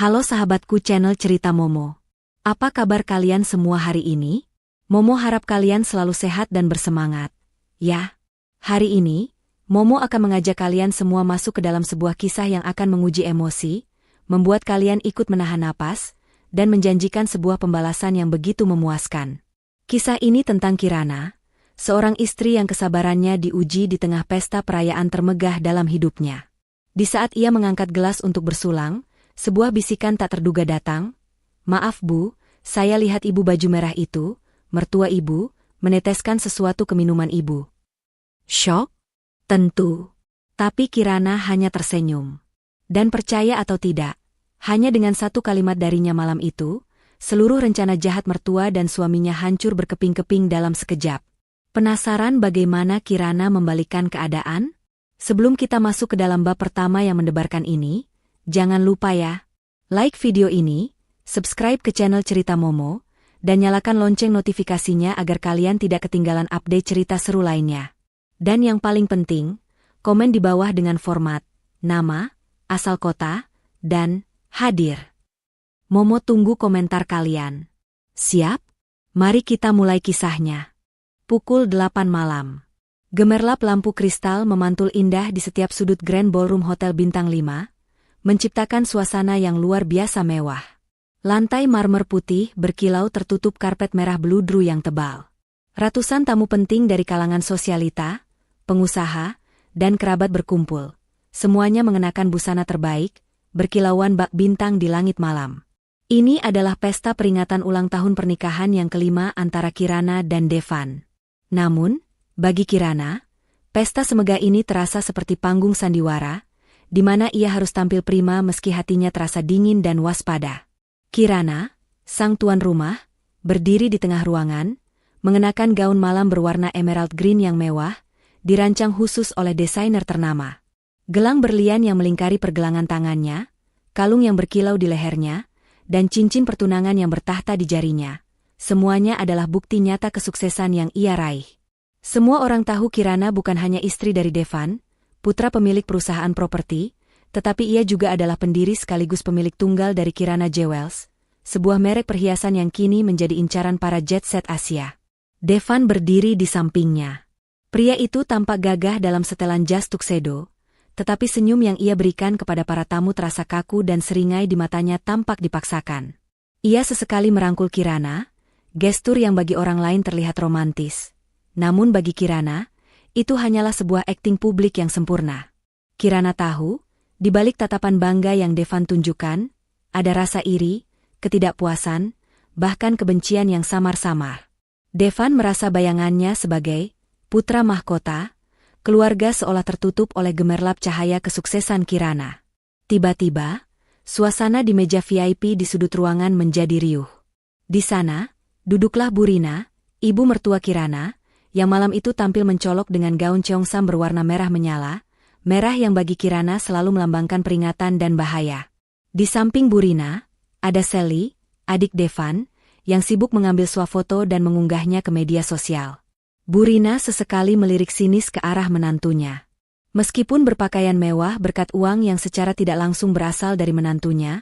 Halo sahabatku channel Cerita Momo. Apa kabar kalian semua hari ini? Momo harap kalian selalu sehat dan bersemangat. Ya, hari ini, Momo akan mengajak kalian semua masuk ke dalam sebuah kisah yang akan menguji emosi, membuat kalian ikut menahan napas, dan menjanjikan sebuah pembalasan yang begitu memuaskan. Kisah ini tentang Kirana, seorang istri yang kesabarannya diuji di tengah pesta perayaan termegah dalam hidupnya. Di saat ia mengangkat gelas untuk bersulang, sebuah bisikan tak terduga datang. "Maaf Bu, saya lihat ibu baju merah itu, mertua ibu, meneteskan sesuatu ke minuman ibu." Syok? Tentu. Tapi Kirana hanya tersenyum. Dan percaya atau tidak, hanya dengan satu kalimat darinya malam itu, seluruh rencana jahat mertua dan suaminya hancur berkeping-keping dalam sekejap. Penasaran bagaimana Kirana membalikkan keadaan? Sebelum kita masuk ke dalam bab pertama yang mendebarkan ini, jangan lupa ya, like video ini, subscribe ke channel Cerita Momo, dan nyalakan lonceng notifikasinya agar kalian tidak ketinggalan update cerita seru lainnya. Dan yang paling penting, komen di bawah dengan format, nama, asal kota, dan hadir. Momo tunggu komentar kalian. Siap? Mari kita mulai kisahnya. Pukul 8 malam. Gemerlap lampu kristal memantul indah di setiap sudut Grand Ballroom Hotel Bintang 5, menciptakan suasana yang luar biasa mewah. Lantai marmer putih berkilau tertutup karpet merah bludru yang tebal. Ratusan tamu penting dari kalangan sosialita, pengusaha, dan kerabat berkumpul. Semuanya mengenakan busana terbaik, berkilauan bak bintang di langit malam. Ini adalah pesta peringatan ulang tahun pernikahan yang kelima antara Kirana dan Devan. Namun, bagi Kirana, pesta semegah ini terasa seperti panggung sandiwara, di mana ia harus tampil prima meski hatinya terasa dingin dan waspada. Kirana, sang tuan rumah, berdiri di tengah ruangan, mengenakan gaun malam berwarna emerald green yang mewah, dirancang khusus oleh desainer ternama. Gelang berlian yang melingkari pergelangan tangannya, kalung yang berkilau di lehernya, dan cincin pertunangan yang bertahta di jarinya. Semuanya adalah bukti nyata kesuksesan yang ia raih. Semua orang tahu Kirana bukan hanya istri dari Devan, putra pemilik perusahaan properti, tetapi ia juga adalah pendiri sekaligus pemilik tunggal dari Kirana Jewels, sebuah merek perhiasan yang kini menjadi incaran para jet set Asia. Devan berdiri di sampingnya. Pria itu tampak gagah dalam setelan jas tuxedo, tetapi senyum yang ia berikan kepada para tamu terasa kaku dan seringai di matanya tampak dipaksakan. Ia sesekali merangkul Kirana, gestur yang bagi orang lain terlihat romantis. Namun bagi Kirana, itu hanyalah sebuah akting publik yang sempurna. Kirana tahu, di balik tatapan bangga yang Devan tunjukkan, ada rasa iri, ketidakpuasan, bahkan kebencian yang samar-samar. Devan merasa bayangannya sebagai putra mahkota, keluarga seolah tertutup oleh gemerlap cahaya kesuksesan Kirana. Tiba-tiba, suasana di meja VIP di sudut ruangan menjadi riuh. Di sana, duduklah Burina, ibu mertua Kirana, yang malam itu tampil mencolok dengan gaun cheongsam berwarna merah menyala, merah yang bagi Kirana selalu melambangkan peringatan dan bahaya. Di samping Burina, ada Sally, adik Devan, yang sibuk mengambil swafoto dan mengunggahnya ke media sosial. Burina sesekali melirik sinis ke arah menantunya. Meskipun berpakaian mewah berkat uang yang secara tidak langsung berasal dari menantunya,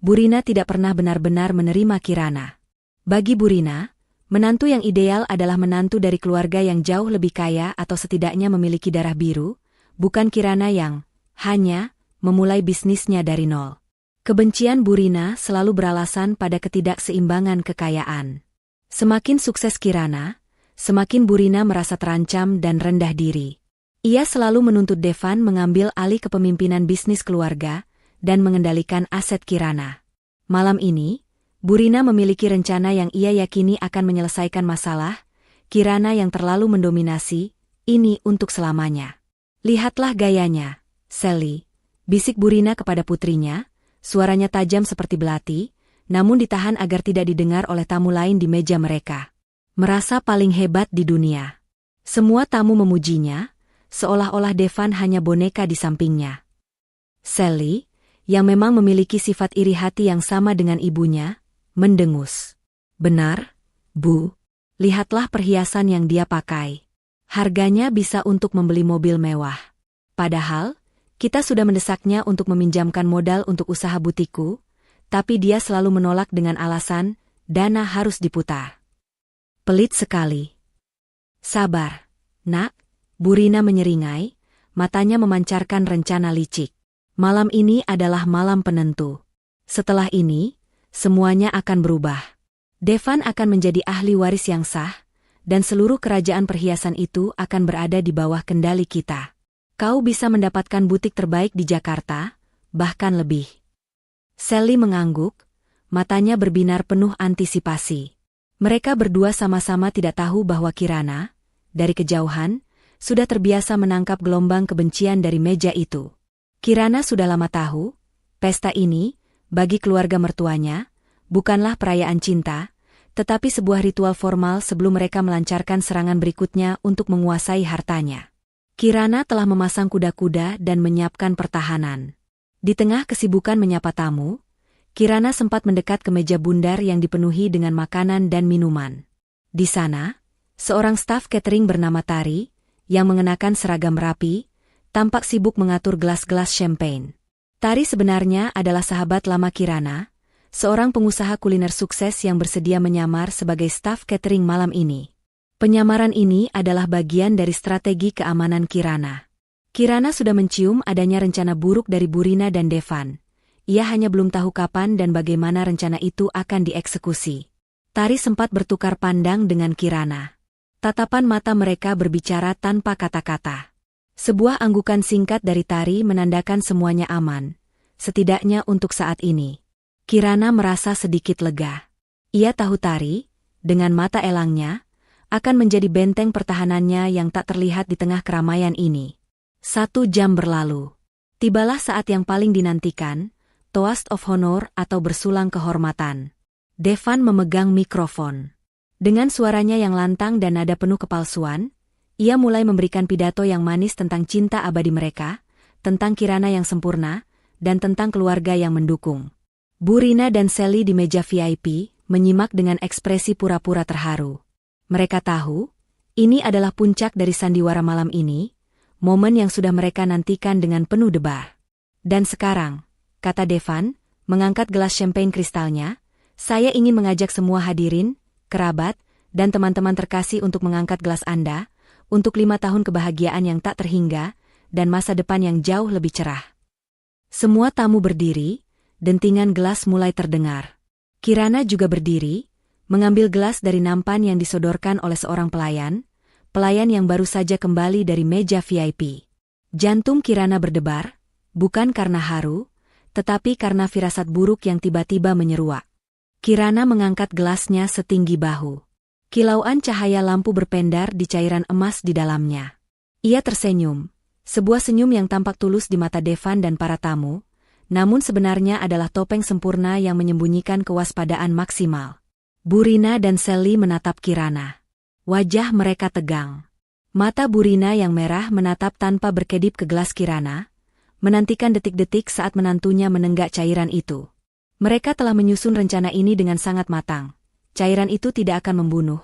Burina tidak pernah benar-benar menerima Kirana. Bagi Burina, menantu yang ideal adalah menantu dari keluarga yang jauh lebih kaya atau setidaknya memiliki darah biru, bukan Kirana yang hanya memulai bisnisnya dari nol. Kebencian Burina selalu beralasan pada ketidakseimbangan kekayaan. Semakin sukses Kirana, semakin Burina merasa terancam dan rendah diri. Ia selalu menuntut Devan mengambil alih kepemimpinan bisnis keluarga dan mengendalikan aset Kirana. Malam ini, Burina memiliki rencana yang ia yakini akan menyelesaikan masalah Kirana yang terlalu mendominasi, ini untuk selamanya. "Lihatlah gayanya, Sally," bisik Burina kepada putrinya, suaranya tajam seperti belati, namun ditahan agar tidak didengar oleh tamu lain di meja mereka. Merasa paling hebat di dunia. Semua tamu memujinya, seolah-olah Devan hanya boneka di sampingnya. Sally, yang memang memiliki sifat iri hati yang sama dengan ibunya, mendengus. "Benar, Bu. Lihatlah perhiasan yang dia pakai. Harganya bisa untuk membeli mobil mewah. Padahal, kita sudah mendesaknya untuk meminjamkan modal untuk usaha butiku, tapi dia selalu menolak dengan alasan, dana harus diputar. Pelit sekali. Sabar, nak, Bu Rina menyeringai, matanya memancarkan rencana licik. Malam ini adalah malam penentu. Setelah ini, semuanya akan berubah. Devan akan menjadi ahli waris yang sah, dan seluruh kerajaan perhiasan itu akan berada di bawah kendali kita. Kau bisa mendapatkan butik terbaik di Jakarta, bahkan lebih. Sally mengangguk, matanya berbinar penuh antisipasi. Mereka berdua sama-sama tidak tahu bahwa Kirana, dari kejauhan, sudah terbiasa menangkap gelombang kebencian dari meja itu. Kirana sudah lama tahu, pesta ini, bagi keluarga mertuanya, bukanlah perayaan cinta, tetapi sebuah ritual formal sebelum mereka melancarkan serangan berikutnya untuk menguasai hartanya. Kirana telah memasang kuda-kuda dan menyiapkan pertahanan. Di tengah kesibukan menyapa tamu, Kirana sempat mendekat ke meja bundar yang dipenuhi dengan makanan dan minuman. Di sana, seorang staf catering bernama Tari, yang mengenakan seragam rapi, tampak sibuk mengatur gelas-gelas champagne. Tari sebenarnya adalah sahabat lama Kirana, seorang pengusaha kuliner sukses yang bersedia menyamar sebagai staf catering malam ini. Penyamaran ini adalah bagian dari strategi keamanan Kirana. Kirana sudah mencium adanya rencana buruk dari Bu Rina dan Devan. Ia hanya belum tahu kapan dan bagaimana rencana itu akan dieksekusi. Tari sempat bertukar pandang dengan Kirana. Tatapan mata mereka berbicara tanpa kata-kata. Sebuah anggukan singkat dari Tari menandakan semuanya aman, setidaknya untuk saat ini. Kirana merasa sedikit lega. Ia tahu Tari, dengan mata elangnya, akan menjadi benteng pertahanannya yang tak terlihat di tengah keramaian ini. 1 jam berlalu. Tibalah saat yang paling dinantikan, Toast of Honor atau bersulang kehormatan. Devan memegang mikrofon. Dengan suaranya yang lantang dan nada penuh kepalsuan, ia mulai memberikan pidato yang manis tentang cinta abadi mereka, tentang Kirana yang sempurna, dan tentang keluarga yang mendukung. Bu Rina dan Sally di meja VIP menyimak dengan ekspresi pura-pura terharu. Mereka tahu, ini adalah puncak dari sandiwara malam ini, momen yang sudah mereka nantikan dengan penuh debar. Dan sekarang, kata Devan, mengangkat gelas champagne kristalnya, saya ingin mengajak semua hadirin, kerabat, dan teman-teman terkasih untuk mengangkat gelas Anda, untuk 5 tahun kebahagiaan yang tak terhingga, dan masa depan yang jauh lebih cerah. Semua tamu berdiri, dentingan gelas mulai terdengar. Kirana juga berdiri, mengambil gelas dari nampan yang disodorkan oleh seorang pelayan yang baru saja kembali dari meja VIP. Jantung Kirana berdebar, bukan karena haru, tetapi karena firasat buruk yang tiba-tiba menyeruak. Kirana mengangkat gelasnya setinggi bahu. Kilauan cahaya lampu berpendar di cairan emas di dalamnya. Ia tersenyum, sebuah senyum yang tampak tulus di mata Devan dan para tamu, namun sebenarnya adalah topeng sempurna yang menyembunyikan kewaspadaan maksimal. Bu Rina dan Sally menatap Kirana. Wajah mereka tegang. Mata Bu Rina yang merah menatap tanpa berkedip ke gelas Kirana, menantikan detik-detik saat menantunya menenggak cairan itu. Mereka telah menyusun rencana ini dengan sangat matang. Cairan itu tidak akan membunuh,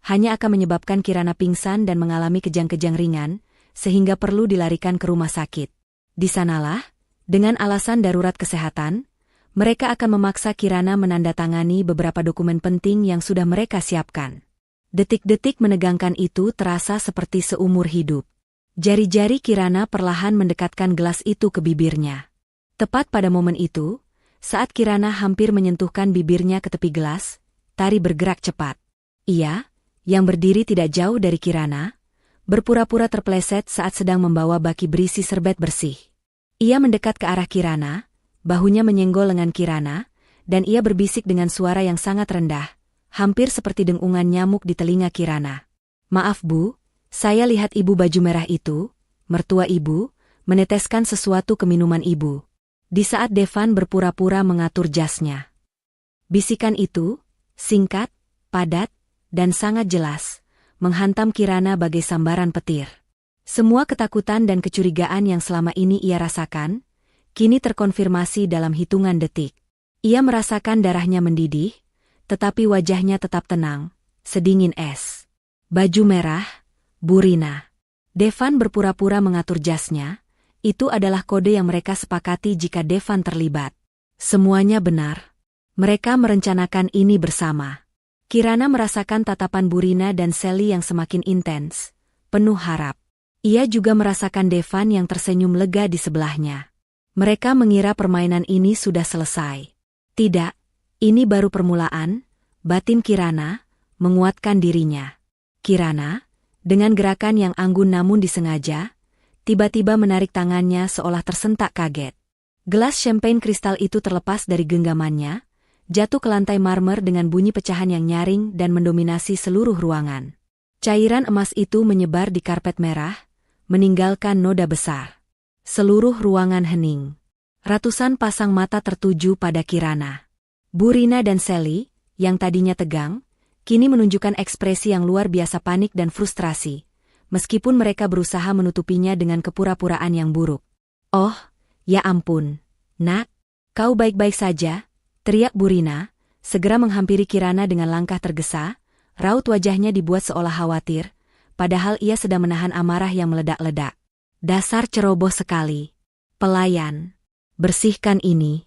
hanya akan menyebabkan Kirana pingsan dan mengalami kejang-kejang ringan, sehingga perlu dilarikan ke rumah sakit. Di sanalah, dengan alasan darurat kesehatan, mereka akan memaksa Kirana menandatangani beberapa dokumen penting yang sudah mereka siapkan. Detik-detik menegangkan itu terasa seperti seumur hidup. Jari-jari Kirana perlahan mendekatkan gelas itu ke bibirnya. Tepat pada momen itu, saat Kirana hampir menyentuhkan bibirnya ke tepi gelas, Tari bergerak cepat. Ia, yang berdiri tidak jauh dari Kirana, berpura-pura terpeleset saat sedang membawa baki berisi serbet bersih. Ia mendekat ke arah Kirana, bahunya menyenggol lengan Kirana, dan ia berbisik dengan suara yang sangat rendah, hampir seperti dengungan nyamuk di telinga Kirana. Maaf Bu, saya lihat ibu baju merah itu, mertua ibu, meneteskan sesuatu ke minuman ibu. Di saat Devan berpura-pura mengatur jasnya. Bisikan itu, singkat, padat, dan sangat jelas, menghantam Kirana bagai sambaran petir. Semua ketakutan dan kecurigaan yang selama ini ia rasakan, kini terkonfirmasi dalam hitungan detik. Ia merasakan darahnya mendidih, tetapi wajahnya tetap tenang, sedingin es. Baju merah, Bu Rina. Devan berpura-pura mengatur jasnya, itu adalah kode yang mereka sepakati jika Devan terlibat. Semuanya benar. Mereka merencanakan ini bersama. Kirana merasakan tatapan Burina dan Sally yang semakin intens, penuh harap. Ia juga merasakan Devan yang tersenyum lega di sebelahnya. Mereka mengira permainan ini sudah selesai. Tidak, ini baru permulaan, batin Kirana menguatkan dirinya. Kirana, dengan gerakan yang anggun namun disengaja, tiba-tiba menarik tangannya seolah tersentak kaget. Gelas champagne kristal itu terlepas dari genggamannya, jatuh ke lantai marmer dengan bunyi pecahan yang nyaring dan mendominasi seluruh ruangan. Cairan emas itu menyebar di karpet merah, meninggalkan noda besar. Seluruh ruangan hening. Ratusan pasang mata tertuju pada Kirana. Burina dan Sally, yang tadinya tegang, kini menunjukkan ekspresi yang luar biasa panik dan frustrasi, meskipun mereka berusaha menutupinya dengan kepura-puraan yang buruk. "Oh, ya ampun, nak, kau baik-baik saja?" teriak Burina, segera menghampiri Kirana dengan langkah tergesa, raut wajahnya dibuat seolah khawatir, padahal ia sedang menahan amarah yang meledak-ledak. "Dasar ceroboh sekali. Pelayan, bersihkan ini."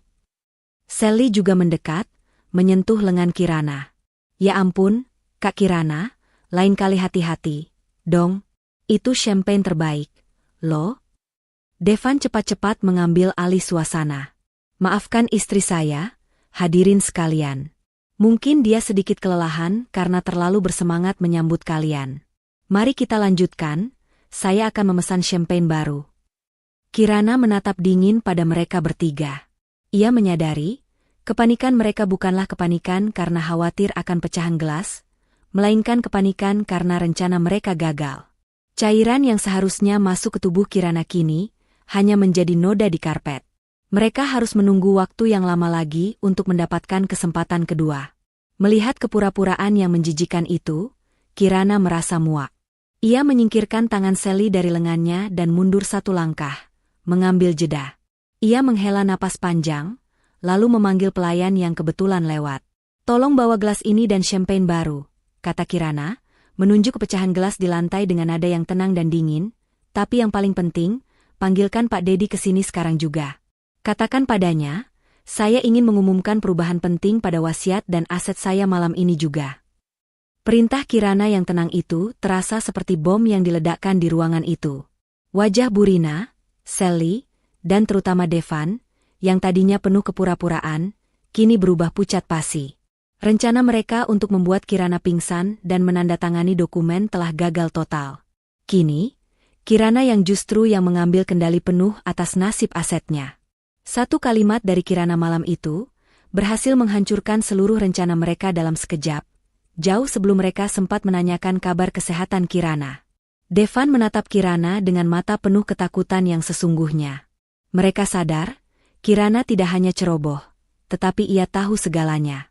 Sally juga mendekat, menyentuh lengan Kirana. "Ya ampun, Kak Kirana, lain kali hati-hati, dong. Itu champagne terbaik, loh." Devan cepat-cepat mengambil alih suasana. "Maafkan istri saya, hadirin sekalian. Mungkin dia sedikit kelelahan karena terlalu bersemangat menyambut kalian. Mari kita lanjutkan, saya akan memesan champagne baru." Kirana menatap dingin pada mereka bertiga. Ia menyadari, kepanikan mereka bukanlah kepanikan karena khawatir akan pecahan gelas, melainkan kepanikan karena rencana mereka gagal. Cairan yang seharusnya masuk ke tubuh Kirana kini, hanya menjadi noda di karpet. Mereka harus menunggu waktu yang lama lagi untuk mendapatkan kesempatan kedua. Melihat kepura-puraan yang menjijikan itu, Kirana merasa muak. Ia menyingkirkan tangan Sally dari lengannya dan mundur satu langkah, mengambil jeda. Ia menghela napas panjang, lalu memanggil pelayan yang kebetulan lewat. "Tolong bawa gelas ini dan champagne baru," kata Kirana, menunjuk ke pecahan gelas di lantai dengan nada yang tenang dan dingin. "Tapi yang paling penting, panggilkan Pak Dedi ke sini sekarang juga. Katakan padanya, saya ingin mengumumkan perubahan penting pada wasiat dan aset saya malam ini juga." Perintah Kirana yang tenang itu terasa seperti bom yang diledakkan di ruangan itu. Wajah Burina, Sally, dan terutama Devan, yang tadinya penuh kepura-puraan, kini berubah pucat pasi. Rencana mereka untuk membuat Kirana pingsan dan menandatangani dokumen telah gagal total. Kini, Kirana yang justru yang mengambil kendali penuh atas nasib asetnya. Satu kalimat dari Kirana malam itu, berhasil menghancurkan seluruh rencana mereka dalam sekejap, jauh sebelum mereka sempat menanyakan kabar kesehatan Kirana. Devan menatap Kirana dengan mata penuh ketakutan yang sesungguhnya. Mereka sadar, Kirana tidak hanya ceroboh, tetapi ia tahu segalanya.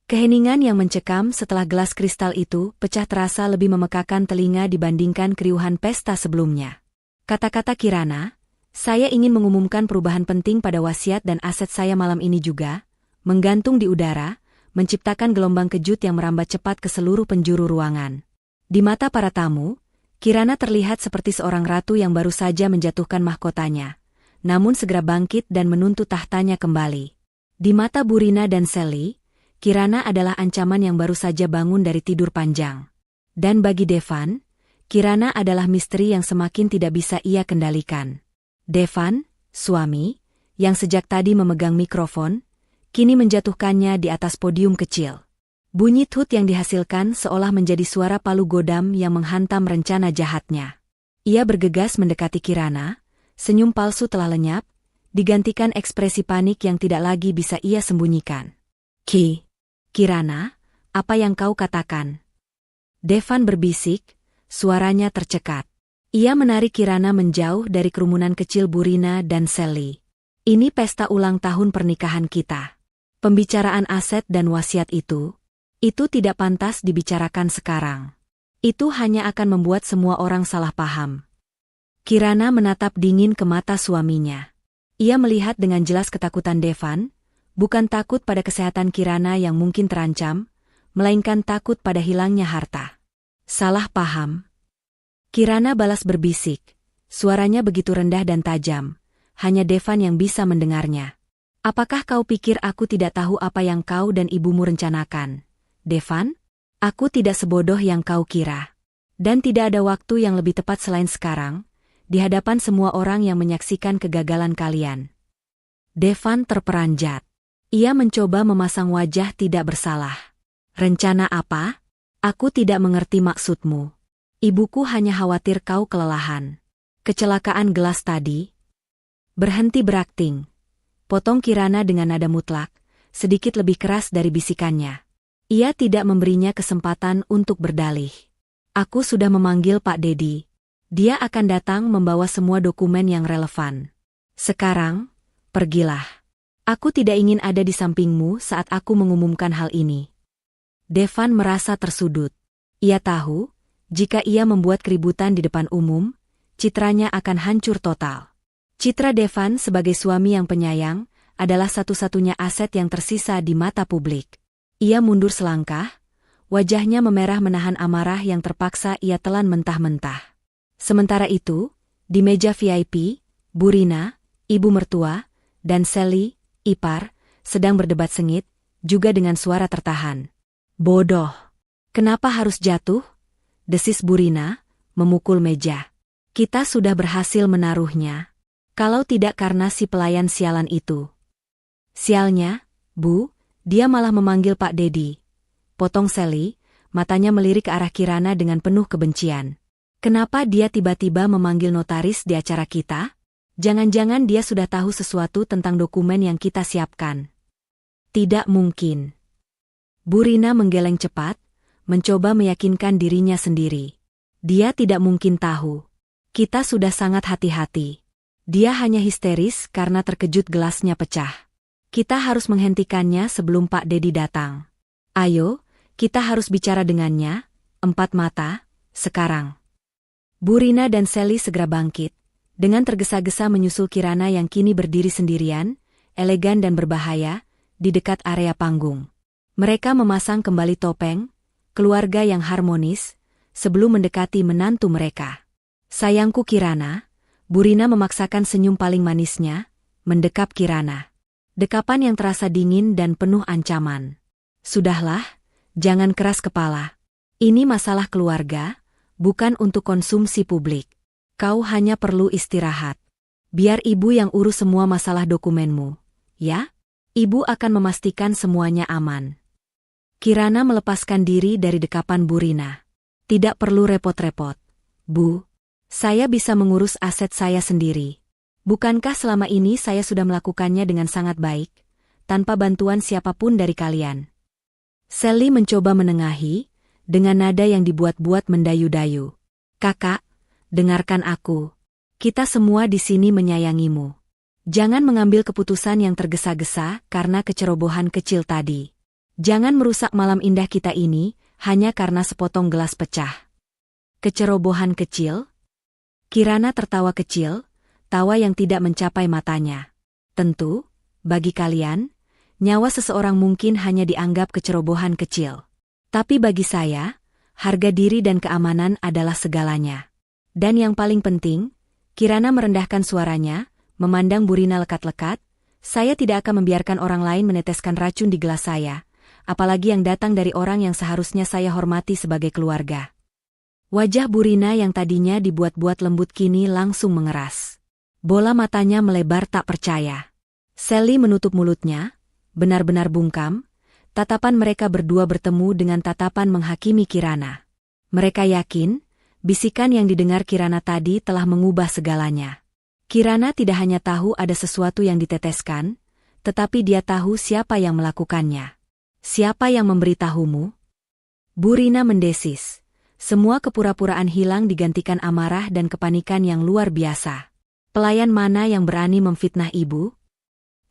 Keheningan yang mencekam setelah gelas kristal itu pecah terasa lebih memekakan telinga dibandingkan keriuhan pesta sebelumnya. Kata-kata Kirana, "Saya ingin mengumumkan perubahan penting pada wasiat dan aset saya malam ini juga," menggantung di udara, menciptakan gelombang kejut yang merambat cepat ke seluruh penjuru ruangan. Di mata para tamu, Kirana terlihat seperti seorang ratu yang baru saja menjatuhkan mahkotanya, namun segera bangkit dan menuntut tahtanya kembali. Di mata Burina dan Sally, Kirana adalah ancaman yang baru saja bangun dari tidur panjang. Dan bagi Devan, Kirana adalah misteri yang semakin tidak bisa ia kendalikan. Devan, suami, yang sejak tadi memegang mikrofon, kini menjatuhkannya di atas podium kecil. Bunyi tut yang dihasilkan seolah menjadi suara palu godam yang menghantam rencana jahatnya. Ia bergegas mendekati Kirana, senyum palsu telah lenyap, digantikan ekspresi panik yang tidak lagi bisa ia sembunyikan. Kirana, apa yang kau katakan?" Devan berbisik, suaranya tercekat. Ia menarik Kirana menjauh dari kerumunan kecil Burina dan Sally. "Ini pesta ulang tahun pernikahan kita. Pembicaraan aset dan wasiat itu tidak pantas dibicarakan sekarang. Itu hanya akan membuat semua orang salah paham." Kirana menatap dingin ke mata suaminya. Ia melihat dengan jelas ketakutan Devan, bukan takut pada kesehatan Kirana yang mungkin terancam, melainkan takut pada hilangnya harta. "Salah paham?" Kirana balas berbisik, suaranya begitu rendah dan tajam, hanya Devan yang bisa mendengarnya. Apakah kau pikir aku tidak tahu apa yang kau dan ibumu rencanakan, Devan? Aku tidak sebodoh yang kau kira. Dan tidak ada waktu yang lebih tepat selain sekarang, di hadapan semua orang yang menyaksikan kegagalan kalian. Devan terperanjat. Ia mencoba memasang wajah tidak bersalah. Rencana apa? Aku tidak mengerti maksudmu. Ibuku hanya khawatir kau kelelahan. Kecelakaan gelas tadi? Berhenti berakting. Potong Kirana dengan nada mutlak, sedikit lebih keras dari bisikannya. Ia tidak memberinya kesempatan untuk berdalih. Aku sudah memanggil Pak Dedi. Dia akan datang membawa semua dokumen yang relevan. Sekarang, pergilah. Aku tidak ingin ada di sampingmu saat aku mengumumkan hal ini. Devan merasa tersudut. Ia tahu, jika ia membuat keributan di depan umum, citranya akan hancur total. Citra Devan sebagai suami yang penyayang adalah satu-satunya aset yang tersisa di mata publik. Ia mundur selangkah, wajahnya memerah menahan amarah yang terpaksa ia telan mentah-mentah. Sementara itu, di meja VIP, Bu Rina, ibu mertua, dan Sally, ipar, sedang berdebat sengit, juga dengan suara tertahan. Bodoh. Kenapa harus jatuh? Desis Bu Rina, memukul meja. Kita sudah berhasil menaruhnya. Kalau tidak karena si pelayan sialan itu. Sialnya, Bu, dia malah memanggil Pak Dedi. Potong Sally, matanya melirik ke arah Kirana dengan penuh kebencian. Kenapa dia tiba-tiba memanggil notaris di acara kita? Jangan-jangan dia sudah tahu sesuatu tentang dokumen yang kita siapkan. Tidak mungkin. Bu Rina menggeleng cepat, mencoba meyakinkan dirinya sendiri. Dia tidak mungkin tahu. Kita sudah sangat hati-hati. Dia hanya histeris karena terkejut gelasnya pecah. Kita harus menghentikannya sebelum Pak Dedi datang. Ayo, kita harus bicara dengannya, empat mata, sekarang. Bu Rina dan Sally segera bangkit, dengan tergesa-gesa menyusul Kirana yang kini berdiri sendirian, elegan dan berbahaya, di dekat area panggung. Mereka memasang kembali topeng, keluarga yang harmonis, sebelum mendekati menantu mereka. Sayangku Kirana, Bu Rina memaksakan senyum paling manisnya, mendekap Kirana. Dekapan yang terasa dingin dan penuh ancaman. Sudahlah, jangan keras kepala. Ini masalah keluarga, bukan untuk konsumsi publik. Kau hanya perlu istirahat. Biar ibu yang urus semua masalah dokumenmu, ya? Ibu akan memastikan semuanya aman. Kirana melepaskan diri dari dekapan Bu Rina. Tidak perlu repot-repot, Bu. Saya bisa mengurus aset saya sendiri. Bukankah selama ini saya sudah melakukannya dengan sangat baik, tanpa bantuan siapapun dari kalian? Sally mencoba menengahi, dengan nada yang dibuat-buat mendayu-dayu. Kakak, dengarkan aku. Kita semua di sini menyayangimu. Jangan mengambil keputusan yang tergesa-gesa karena kecerobohan kecil tadi. Jangan merusak malam indah kita ini, hanya karena sepotong gelas pecah. Kecerobohan kecil? Kirana tertawa kecil, tawa yang tidak mencapai matanya. Tentu, bagi kalian, nyawa seseorang mungkin hanya dianggap kecerobohan kecil. Tapi bagi saya, harga diri dan keamanan adalah segalanya. Dan yang paling penting, Kirana merendahkan suaranya, memandang Bu Rina lekat-lekat, saya tidak akan membiarkan orang lain meneteskan racun di gelas saya, apalagi yang datang dari orang yang seharusnya saya hormati sebagai keluarga. Wajah Bu Rina yang tadinya dibuat-buat lembut kini langsung mengeras. Bola matanya melebar tak percaya. Sally menutup mulutnya, benar-benar bungkam. Tatapan mereka berdua bertemu dengan tatapan menghakimi Kirana. Mereka yakin, bisikan yang didengar Kirana tadi telah mengubah segalanya. Kirana tidak hanya tahu ada sesuatu yang diteteskan, tetapi dia tahu siapa yang melakukannya. Siapa yang memberitahumu? Bu Rina mendesis. Semua kepura-puraan hilang digantikan amarah dan kepanikan yang luar biasa. Pelayan mana yang berani memfitnah ibu?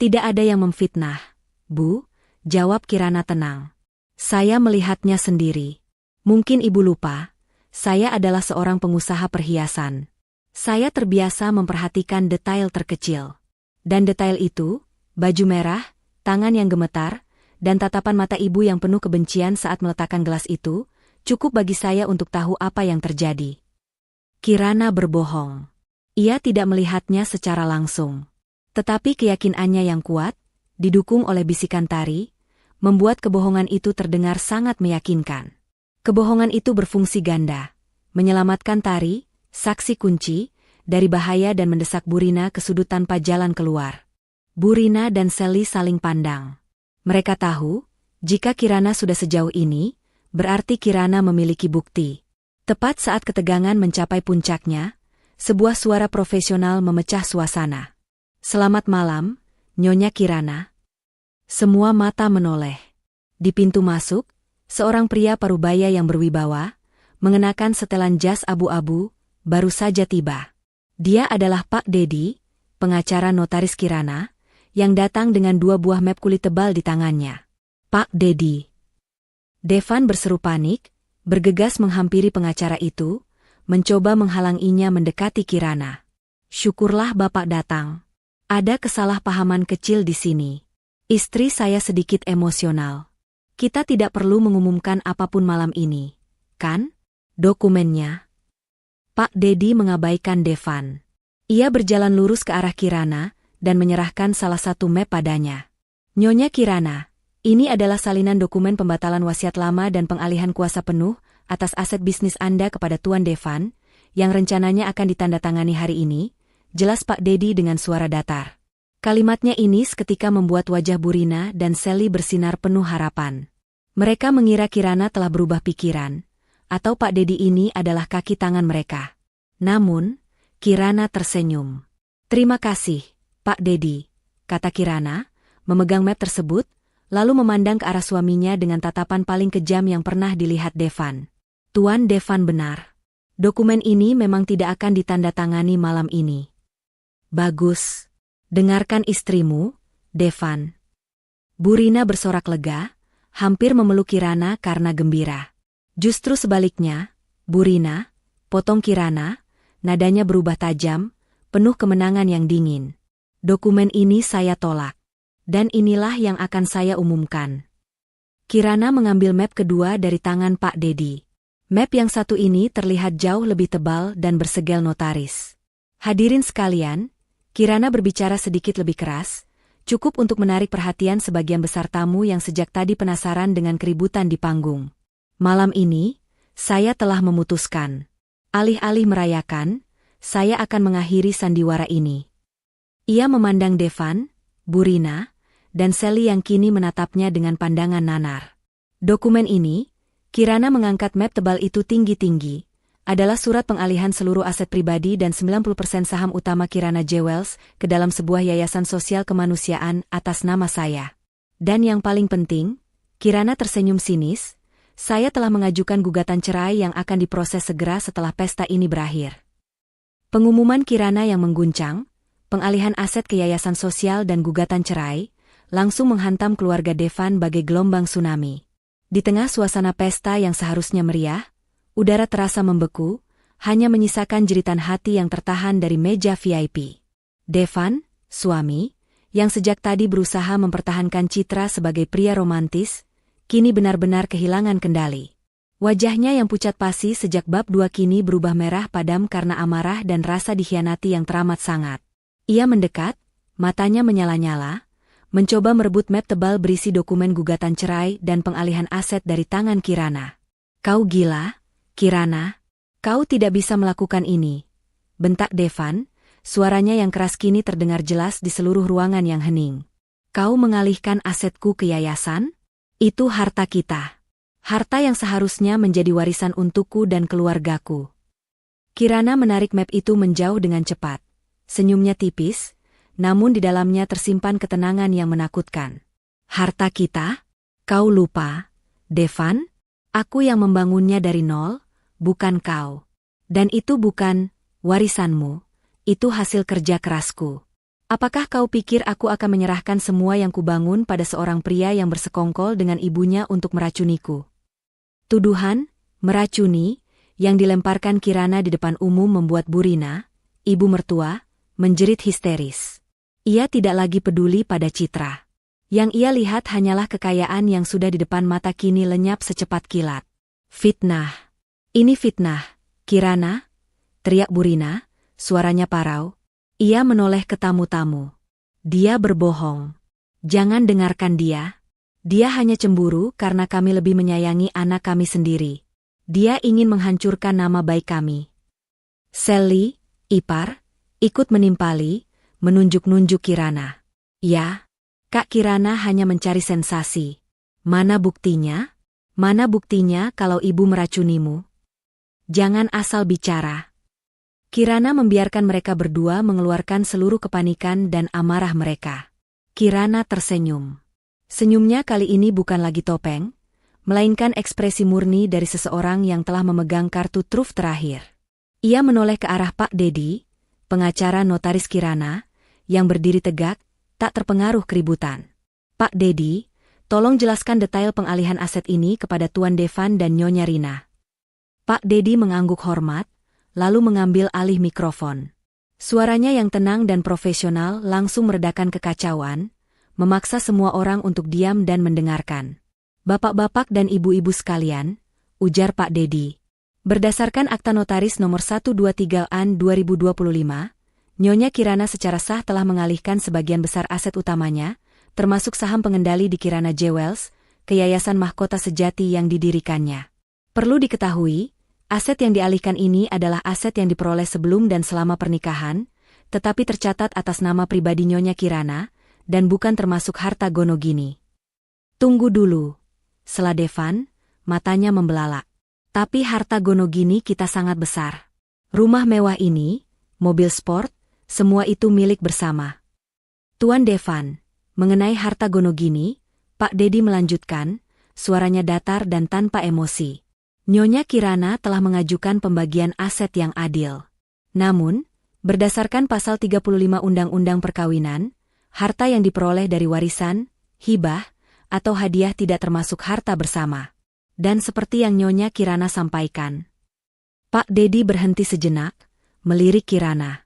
Tidak ada yang memfitnah, Bu, jawab Kirana tenang. Saya melihatnya sendiri. Mungkin ibu lupa, saya adalah seorang pengusaha perhiasan. Saya terbiasa memperhatikan detail terkecil. Dan detail itu, baju merah, tangan yang gemetar, dan tatapan mata ibu yang penuh kebencian saat meletakkan gelas itu, cukup bagi saya untuk tahu apa yang terjadi. Kirana berbohong. Ia tidak melihatnya secara langsung. Tetapi keyakinannya yang kuat, didukung oleh bisikan Tari, membuat kebohongan itu terdengar sangat meyakinkan. Kebohongan itu berfungsi ganda, menyelamatkan Tari, saksi kunci, dari bahaya dan mendesak Burina ke sudut tanpa jalan keluar. Burina dan Sally saling pandang. Mereka tahu, jika Kirana sudah sejauh ini, berarti Kirana memiliki bukti. Tepat saat ketegangan mencapai puncaknya, sebuah suara profesional memecah suasana. "Selamat malam, Nyonya Kirana." Semua mata menoleh. Di pintu masuk, seorang pria parubaya yang berwibawa, mengenakan setelan jas abu-abu, baru saja tiba. Dia adalah Pak Dedi, pengacara notaris Kirana, yang datang dengan 2 buah map kulit tebal di tangannya. "Pak Dedi." Devan berseru panik, bergegas menghampiri pengacara itu, mencoba menghalanginya mendekati Kirana. "Syukurlah Bapak datang. Ada kesalahpahaman kecil di sini. Istri saya sedikit emosional. Kita tidak perlu mengumumkan apapun malam ini, kan? Dokumennya." Pak Dedi mengabaikan Devan. Ia berjalan lurus ke arah Kirana dan menyerahkan salah satu map padanya. "Nyonya Kirana, ini adalah salinan dokumen pembatalan wasiat lama dan pengalihan kuasa penuh atas aset bisnis Anda kepada Tuan Devan, yang rencananya akan ditandatangani hari ini," jelas Pak Dedi dengan suara datar. Kalimatnya ini seketika membuat wajah Burina dan Sally bersinar penuh harapan. Mereka mengira Kirana telah berubah pikiran, atau Pak Dedi ini adalah kaki tangan mereka. Namun, Kirana tersenyum. "Terima kasih, Pak Dedi," kata Kirana, memegang map tersebut, lalu memandang ke arah suaminya dengan tatapan paling kejam yang pernah dilihat Devan. "Tuan Devan benar. Dokumen ini memang tidak akan ditandatangani malam ini." "Bagus. Dengarkan istrimu, Devan." Burina bersorak lega, hampir memeluk Kirana karena gembira. Justru sebaliknya, "Burina," potong Kirana, nadanya berubah tajam, penuh kemenangan yang dingin. "Dokumen ini saya tolak. Dan inilah yang akan saya umumkan." Kirana mengambil map kedua dari tangan Pak Dedi. Map yang satu ini terlihat jauh lebih tebal dan bersegel notaris. "Hadirin sekalian," Kirana berbicara sedikit lebih keras, cukup untuk menarik perhatian sebagian besar tamu yang sejak tadi penasaran dengan keributan di panggung. "Malam ini, saya telah memutuskan. Alih-alih merayakan, saya akan mengakhiri sandiwara ini." Ia memandang Devan, Burina, dan Sally yang kini menatapnya dengan pandangan nanar. Dokumen ini, Kirana mengangkat map tebal itu tinggi-tinggi, adalah surat pengalihan seluruh aset pribadi dan 90% saham utama Kirana Jewels ke dalam sebuah yayasan sosial kemanusiaan atas nama saya. Dan yang paling penting, Kirana tersenyum sinis, "Saya telah mengajukan gugatan cerai yang akan diproses segera setelah pesta ini berakhir." Pengumuman Kirana yang mengguncang, pengalihan aset ke yayasan sosial dan gugatan cerai, langsung menghantam keluarga Devan bagai gelombang tsunami. Di tengah suasana pesta yang seharusnya meriah, udara terasa membeku, hanya menyisakan jeritan hati yang tertahan dari meja VIP. Devan, suami, yang sejak tadi berusaha mempertahankan citra sebagai pria romantis, kini benar-benar kehilangan kendali. Wajahnya yang pucat pasi sejak bab 2 kini berubah merah padam karena amarah dan rasa dikhianati yang teramat sangat. Ia mendekat, matanya menyala-nyala, mencoba merebut map tebal berisi dokumen gugatan cerai dan pengalihan aset dari tangan Kirana. "Kau gila, Kirana? Kau tidak bisa melakukan ini," bentak Devan, suaranya yang keras kini terdengar jelas di seluruh ruangan yang hening. "Kau mengalihkan asetku ke yayasan? Itu harta kita. Harta yang seharusnya menjadi warisan untukku dan keluargaku." Kirana menarik map itu menjauh dengan cepat. Senyumnya tipis, namun di dalamnya tersimpan ketenangan yang menakutkan. "Harta kita? Kau lupa, Devan? Aku yang membangunnya dari nol, bukan kau. Dan itu bukan warisanmu, itu hasil kerja kerasku. Apakah kau pikir aku akan menyerahkan semua yang kubangun pada seorang pria yang bersekongkol dengan ibunya untuk meracuniku?" Tuduhan, meracuni, yang dilemparkan Kirana di depan umum membuat Burina, ibu mertua, menjerit histeris. Ia tidak lagi peduli pada citra. Yang ia lihat hanyalah kekayaan yang sudah di depan mata kini lenyap secepat kilat. "Fitnah. Ini fitnah, Kirana," teriak Burina, suaranya parau. Ia menoleh ke tamu-tamu. "Dia berbohong. Jangan dengarkan dia. Dia hanya cemburu karena kami lebih menyayangi anak kami sendiri. Dia ingin menghancurkan nama baik kami. Sally, ipar, ikut menimpali, menunjuk-nunjuk Kirana. Ya, Kak Kirana hanya mencari sensasi. Mana buktinya? Mana buktinya kalau ibu meracunimu? Jangan asal bicara. Kirana membiarkan mereka berdua mengeluarkan seluruh kepanikan dan amarah mereka. Kirana tersenyum. Senyumnya kali ini bukan lagi topeng, melainkan ekspresi murni dari seseorang yang telah memegang kartu truf terakhir. Ia menoleh ke arah Pak Dedi, pengacara notaris Kirana, yang berdiri tegak, tak terpengaruh keributan. Pak Dedi, tolong jelaskan detail pengalihan aset ini kepada Tuan Devan dan Nyonya Rina. Pak Dedi mengangguk hormat, lalu mengambil alih mikrofon. Suaranya yang tenang dan profesional langsung meredakan kekacauan, memaksa semua orang untuk diam dan mendengarkan. Bapak-bapak dan ibu-ibu sekalian, ujar Pak Dedi. Berdasarkan Akta Notaris nomor 123/2025, Nyonya Kirana secara sah telah mengalihkan sebagian besar aset utamanya, termasuk saham pengendali di Kirana Jewels, ke Yayasan Mahkota Sejati yang didirikannya. Perlu diketahui, aset yang dialihkan ini adalah aset yang diperoleh sebelum dan selama pernikahan, tetapi tercatat atas nama pribadi Nyonya Kirana, dan bukan termasuk harta Gonogini. Tunggu dulu, sela Devan, matanya membelalak. Tapi harta Gonogini kita sangat besar. Rumah mewah ini, mobil sport, semua itu milik bersama. Tuan Devan, mengenai harta Gonogini, Pak Dedi melanjutkan, suaranya datar dan tanpa emosi. Nyonya Kirana telah mengajukan pembagian aset yang adil. Namun, berdasarkan pasal 35 Undang-Undang Perkawinan, harta yang diperoleh dari warisan, hibah, atau hadiah tidak termasuk harta bersama. Dan seperti yang Nyonya Kirana sampaikan. Pak Dedi berhenti sejenak, melirik Kirana.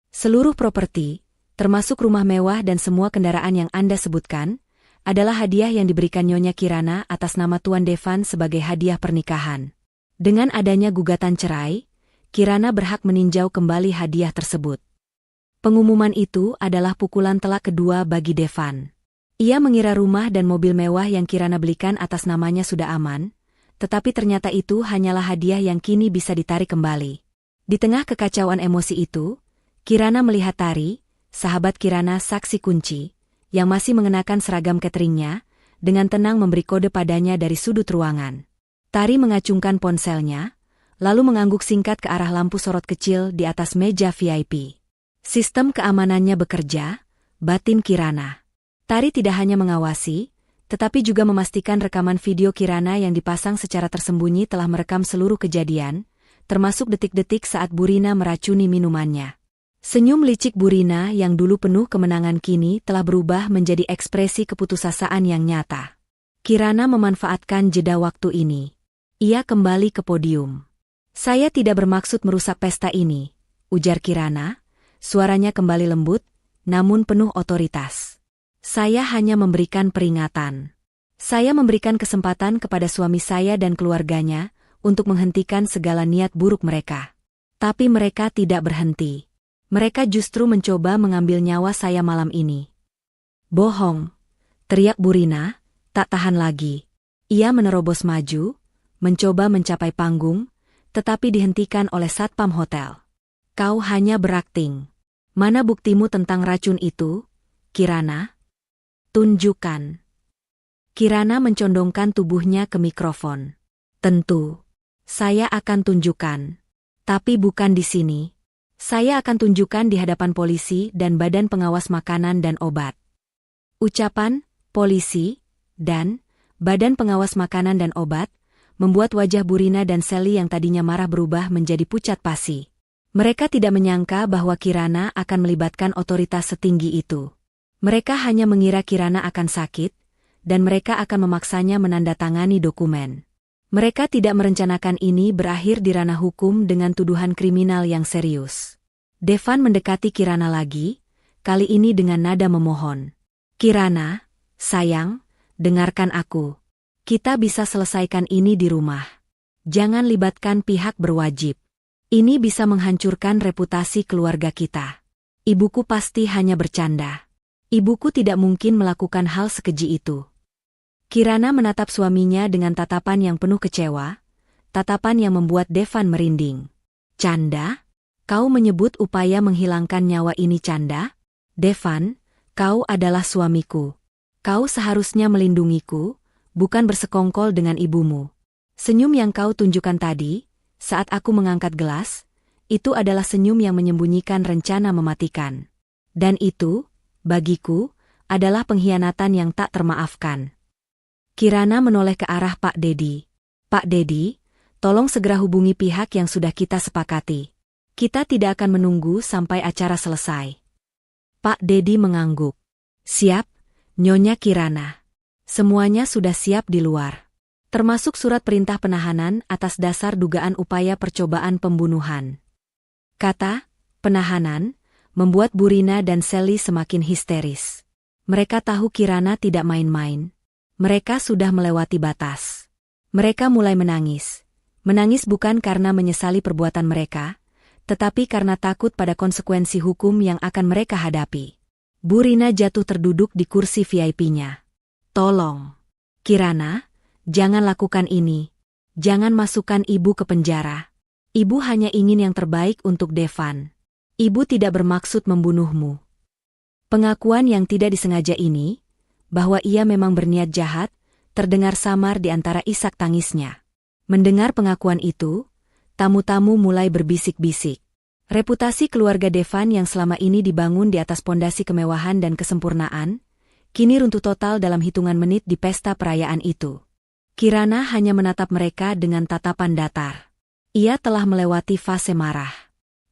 Seluruh properti, termasuk rumah mewah dan semua kendaraan yang Anda sebutkan, adalah hadiah yang diberikan Nyonya Kirana atas nama Tuan Devan sebagai hadiah pernikahan. Dengan adanya gugatan cerai, Kirana berhak meninjau kembali hadiah tersebut. Pengumuman itu adalah pukulan telak kedua bagi Devan. Ia mengira rumah dan mobil mewah yang Kirana belikan atas namanya sudah aman, tetapi ternyata itu hanyalah hadiah yang kini bisa ditarik kembali. Di tengah kekacauan emosi itu, Kirana melihat Tari, sahabat Kirana saksi kunci, yang masih mengenakan seragam cateringnya, dengan tenang memberi kode padanya dari sudut ruangan. Tari mengacungkan ponselnya, lalu mengangguk singkat ke arah lampu sorot kecil di atas meja VIP. Sistem keamanannya bekerja, batin Kirana. Tari tidak hanya mengawasi, tetapi juga memastikan rekaman video Kirana yang dipasang secara tersembunyi telah merekam seluruh kejadian, termasuk detik-detik saat Burina meracuni minumannya. Senyum licik Burina yang dulu penuh kemenangan kini telah berubah menjadi ekspresi keputusasaan yang nyata. Kirana memanfaatkan jeda waktu ini. Ia kembali ke podium. Saya tidak bermaksud merusak pesta ini, ujar Kirana, suaranya kembali lembut, namun penuh otoritas. Saya hanya memberikan peringatan. Saya memberikan kesempatan kepada suami saya dan keluarganya untuk menghentikan segala niat buruk mereka. Tapi mereka tidak berhenti. Mereka justru mencoba mengambil nyawa saya malam ini. Bohong, teriak Burina, tak tahan lagi. Ia menerobos maju, mencoba mencapai panggung, tetapi dihentikan oleh satpam hotel. Kau hanya berakting. Mana buktimu tentang racun itu, Kirana? Tunjukkan. Kirana mencondongkan tubuhnya ke mikrofon. Tentu. Saya akan tunjukkan. Tapi bukan di sini. Saya akan tunjukkan di hadapan polisi dan Badan Pengawas Makanan dan Obat. Ucapan, polisi, dan Badan Pengawas Makanan dan Obat, membuat wajah Burina dan Sally yang tadinya marah berubah menjadi pucat pasi. Mereka tidak menyangka bahwa Kirana akan melibatkan otoritas setinggi itu. Mereka hanya mengira Kirana akan sakit, dan mereka akan memaksanya menandatangani dokumen. Mereka tidak merencanakan ini berakhir di ranah hukum dengan tuduhan kriminal yang serius. Devan mendekati Kirana lagi, kali ini dengan nada memohon. Kirana, sayang, dengarkan aku. Kita bisa selesaikan ini di rumah. Jangan libatkan pihak berwajib. Ini bisa menghancurkan reputasi keluarga kita. Ibuku pasti hanya bercanda. Ibuku tidak mungkin melakukan hal sekeji itu. Kirana menatap suaminya dengan tatapan yang penuh kecewa, tatapan yang membuat Devan merinding. Canda? Kau menyebut upaya menghilangkan nyawa ini canda? Devan, kau adalah suamiku. Kau seharusnya melindungiku, bukan bersekongkol dengan ibumu. Senyum yang kau tunjukkan tadi, saat aku mengangkat gelas, itu adalah senyum yang menyembunyikan rencana mematikan. Dan itu, bagiku, adalah pengkhianatan yang tak termaafkan. Kirana menoleh ke arah Pak Dedi. Pak Dedi, tolong segera hubungi pihak yang sudah kita sepakati. Kita tidak akan menunggu sampai acara selesai. Pak Dedi mengangguk. Siap, Nyonya Kirana. Semuanya sudah siap di luar. Termasuk surat perintah penahanan atas dasar dugaan upaya percobaan pembunuhan. Kata, penahanan, membuat Burina dan Sally semakin histeris. Mereka tahu Kirana tidak main-main. Mereka sudah melewati batas. Mereka mulai menangis. Menangis bukan karena menyesali perbuatan mereka, tetapi karena takut pada konsekuensi hukum yang akan mereka hadapi. Burina jatuh terduduk di kursi VIP-nya. Tolong. Kirana, jangan lakukan ini. Jangan masukkan ibu ke penjara. Ibu hanya ingin yang terbaik untuk Devan. Ibu tidak bermaksud membunuhmu. Pengakuan yang tidak disengaja ini, bahwa ia memang berniat jahat, terdengar samar di antara isak tangisnya. Mendengar pengakuan itu, tamu-tamu mulai berbisik-bisik. Reputasi keluarga Devan yang selama ini dibangun di atas pondasi kemewahan dan kesempurnaan, kini runtuh total dalam hitungan menit di pesta perayaan itu. Kirana hanya menatap mereka dengan tatapan datar. Ia telah melewati fase marah.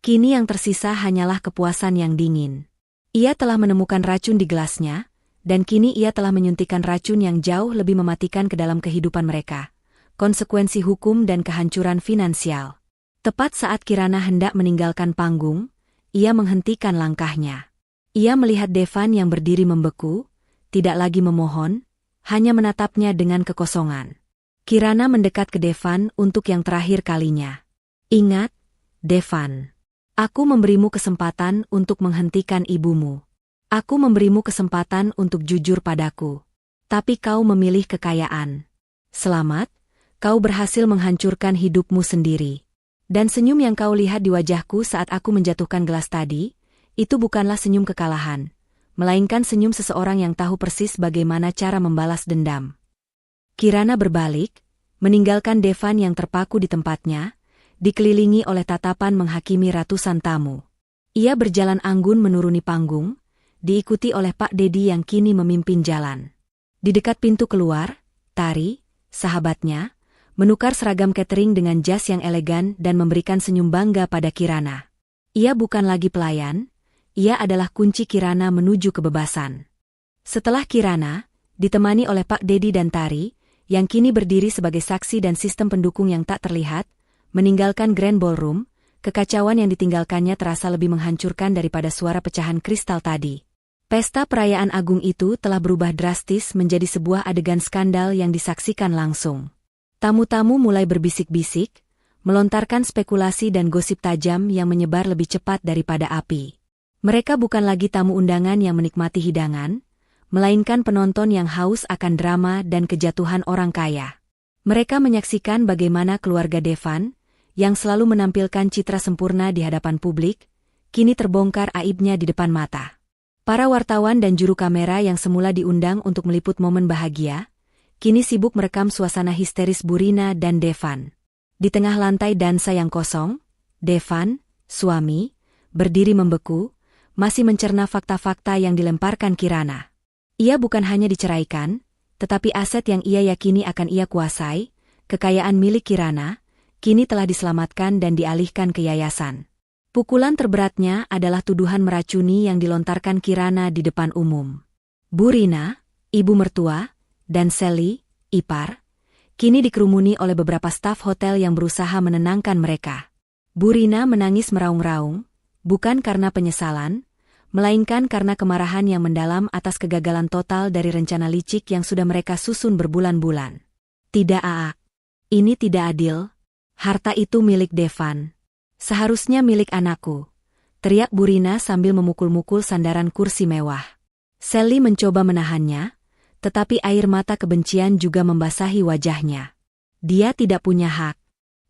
Kini yang tersisa hanyalah kepuasan yang dingin. Ia telah menemukan racun di gelasnya, dan kini ia telah menyuntikkan racun yang jauh lebih mematikan ke dalam kehidupan mereka. Konsekuensi hukum dan kehancuran finansial. Tepat saat Kirana hendak meninggalkan panggung, ia menghentikan langkahnya. Ia melihat Devan yang berdiri membeku, tidak lagi memohon, hanya menatapnya dengan kekosongan. Kirana mendekat ke Devan untuk yang terakhir kalinya. Ingat, Devan. Aku memberimu kesempatan untuk menghentikan ibumu. Aku memberimu kesempatan untuk jujur padaku. Tapi kau memilih kekayaan. Selamat. Kau berhasil menghancurkan hidupmu sendiri. Dan senyum yang kau lihat di wajahku saat aku menjatuhkan gelas tadi, itu bukanlah senyum kekalahan, melainkan senyum seseorang yang tahu persis bagaimana cara membalas dendam. Kirana berbalik, meninggalkan Devan yang terpaku di tempatnya, dikelilingi oleh tatapan menghakimi ratusan tamu. Ia berjalan anggun menuruni panggung, diikuti oleh Pak Dedi yang kini memimpin jalan. Di dekat pintu keluar, Tari, sahabatnya, menukar seragam catering dengan jas yang elegan dan memberikan senyum bangga pada Kirana. Ia bukan lagi pelayan, ia adalah kunci Kirana menuju kebebasan. Setelah Kirana, ditemani oleh Pak Dedi dan Tari, yang kini berdiri sebagai saksi dan sistem pendukung yang tak terlihat, meninggalkan Grand Ballroom, kekacauan yang ditinggalkannya terasa lebih menghancurkan daripada suara pecahan kristal tadi. Pesta perayaan agung itu telah berubah drastis menjadi sebuah adegan skandal yang disaksikan langsung. Tamu-tamu mulai berbisik-bisik, melontarkan spekulasi dan gosip tajam yang menyebar lebih cepat daripada api. Mereka bukan lagi tamu undangan yang menikmati hidangan, melainkan penonton yang haus akan drama dan kejatuhan orang kaya. Mereka menyaksikan bagaimana keluarga Devan, yang selalu menampilkan citra sempurna di hadapan publik, kini terbongkar aibnya di depan mata. Para wartawan dan juru kamera yang semula diundang untuk meliput momen bahagia, kini sibuk merekam suasana histeris Burina dan Devan. Di tengah lantai dansa yang kosong, Devan, suami, berdiri membeku, masih mencerna fakta-fakta yang dilemparkan Kirana. Ia bukan hanya diceraikan, tetapi aset yang ia yakini akan ia kuasai, kekayaan milik Kirana, kini telah diselamatkan dan dialihkan ke yayasan. Pukulan terberatnya adalah tuduhan meracuni yang dilontarkan Kirana di depan umum. Burina, ibu mertua, dan Sally, ipar, kini dikerumuni oleh beberapa staf hotel yang berusaha menenangkan mereka. Burina menangis meraung-raung, bukan karena penyesalan, melainkan karena kemarahan yang mendalam atas kegagalan total dari rencana licik yang sudah mereka susun berbulan-bulan. Tidak, Aa. Ini tidak adil. Harta itu milik Devan. Seharusnya milik anakku, teriak Burina sambil memukul-mukul sandaran kursi mewah. Sally mencoba menahannya, tetapi air mata kebencian juga membasahi wajahnya. Dia tidak punya hak.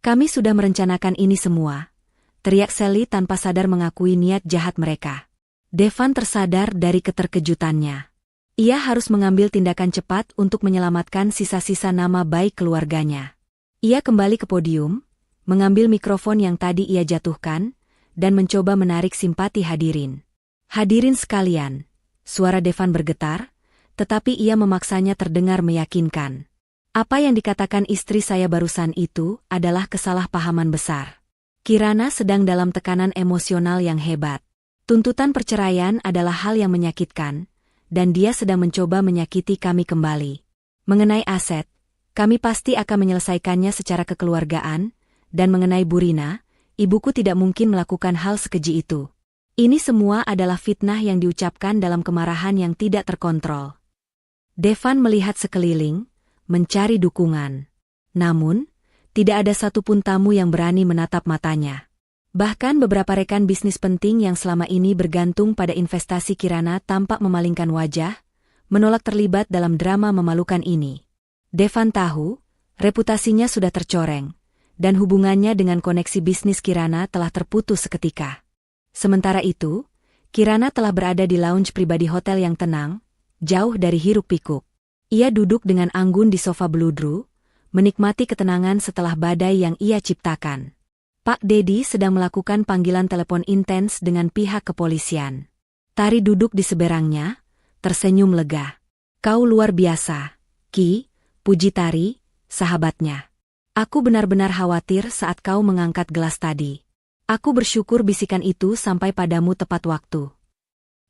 Kami sudah merencanakan ini semua, teriak Sally tanpa sadar mengakui niat jahat mereka. Devan tersadar dari keterkejutannya. Ia harus mengambil tindakan cepat untuk menyelamatkan sisa-sisa nama baik keluarganya. Ia kembali ke podium, mengambil mikrofon yang tadi ia jatuhkan, dan mencoba menarik simpati hadirin. Hadirin sekalian, suara Devan bergetar, tetapi ia memaksanya terdengar meyakinkan. Apa yang dikatakan istri saya barusan itu adalah kesalahpahaman besar. Kirana sedang dalam tekanan emosional yang hebat. Tuntutan perceraian adalah hal yang menyakitkan, dan dia sedang mencoba menyakiti kami kembali. Mengenai aset, kami pasti akan menyelesaikannya secara kekeluargaan, dan mengenai Burina, ibuku tidak mungkin melakukan hal sekeji itu. Ini semua adalah fitnah yang diucapkan dalam kemarahan yang tidak terkontrol. Devan melihat sekeliling, mencari dukungan. Namun, tidak ada satupun tamu yang berani menatap matanya. Bahkan beberapa rekan bisnis penting yang selama ini bergantung pada investasi Kirana tampak memalingkan wajah, menolak terlibat dalam drama memalukan ini. Devan tahu, reputasinya sudah tercoreng, dan hubungannya dengan koneksi bisnis Kirana telah terputus seketika. Sementara itu, Kirana telah berada di lounge pribadi hotel yang tenang, jauh dari hiruk-pikuk. Ia duduk dengan anggun di sofa beludru, menikmati ketenangan setelah badai yang ia ciptakan. Pak Dedi sedang melakukan panggilan telepon intens dengan pihak kepolisian. Tari duduk di seberangnya, tersenyum lega. Kau luar biasa, Ki, puji Tari, sahabatnya. Aku benar-benar khawatir saat kau mengangkat gelas tadi. Aku bersyukur bisikan itu sampai padamu tepat waktu.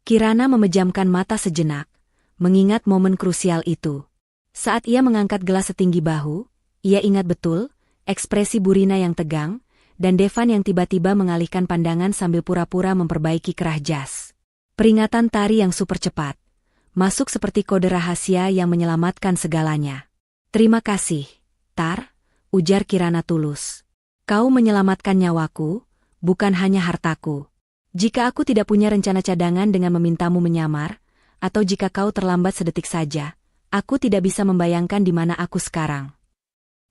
Kirana memejamkan mata sejenak, mengingat momen krusial itu. Saat ia mengangkat gelas setinggi bahu, ia ingat betul, ekspresi Burina yang tegang, dan Devan yang tiba-tiba mengalihkan pandangan sambil pura-pura memperbaiki kerah jas. Peringatan Tari yang super cepat, masuk seperti kode rahasia yang menyelamatkan segalanya. Terima kasih, Tar, ujar Kirana tulus. Kau menyelamatkan nyawaku, bukan hanya hartaku. Jika aku tidak punya rencana cadangan dengan memintamu menyamar, atau jika kau terlambat sedetik saja, aku tidak bisa membayangkan di mana aku sekarang.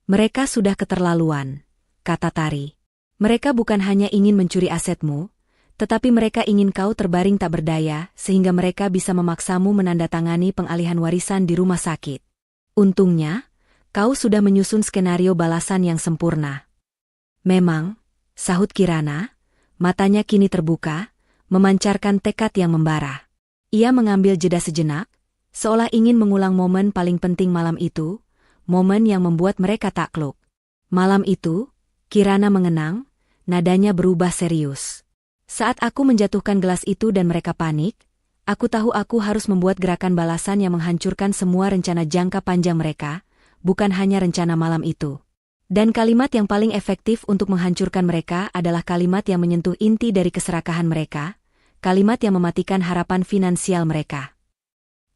Mereka sudah keterlaluan, kata Tari. Mereka bukan hanya ingin mencuri asetmu, tetapi mereka ingin kau terbaring tak berdaya sehingga mereka bisa memaksamu menandatangani pengalihan warisan di rumah sakit. Untungnya, kau sudah menyusun skenario balasan yang sempurna. Memang, sahut Kirana, matanya kini terbuka, memancarkan tekad yang membara. Ia mengambil jeda sejenak, seolah ingin mengulang momen paling penting malam itu, momen yang membuat mereka takluk. Malam itu, Kirana mengenang, nadanya berubah serius. Saat aku menjatuhkan gelas itu dan mereka panik, aku tahu aku harus membuat gerakan balasan yang menghancurkan semua rencana jangka panjang mereka, bukan hanya rencana malam itu. Dan kalimat yang paling efektif untuk menghancurkan mereka adalah kalimat yang menyentuh inti dari keserakahan mereka, kalimat yang mematikan harapan finansial mereka.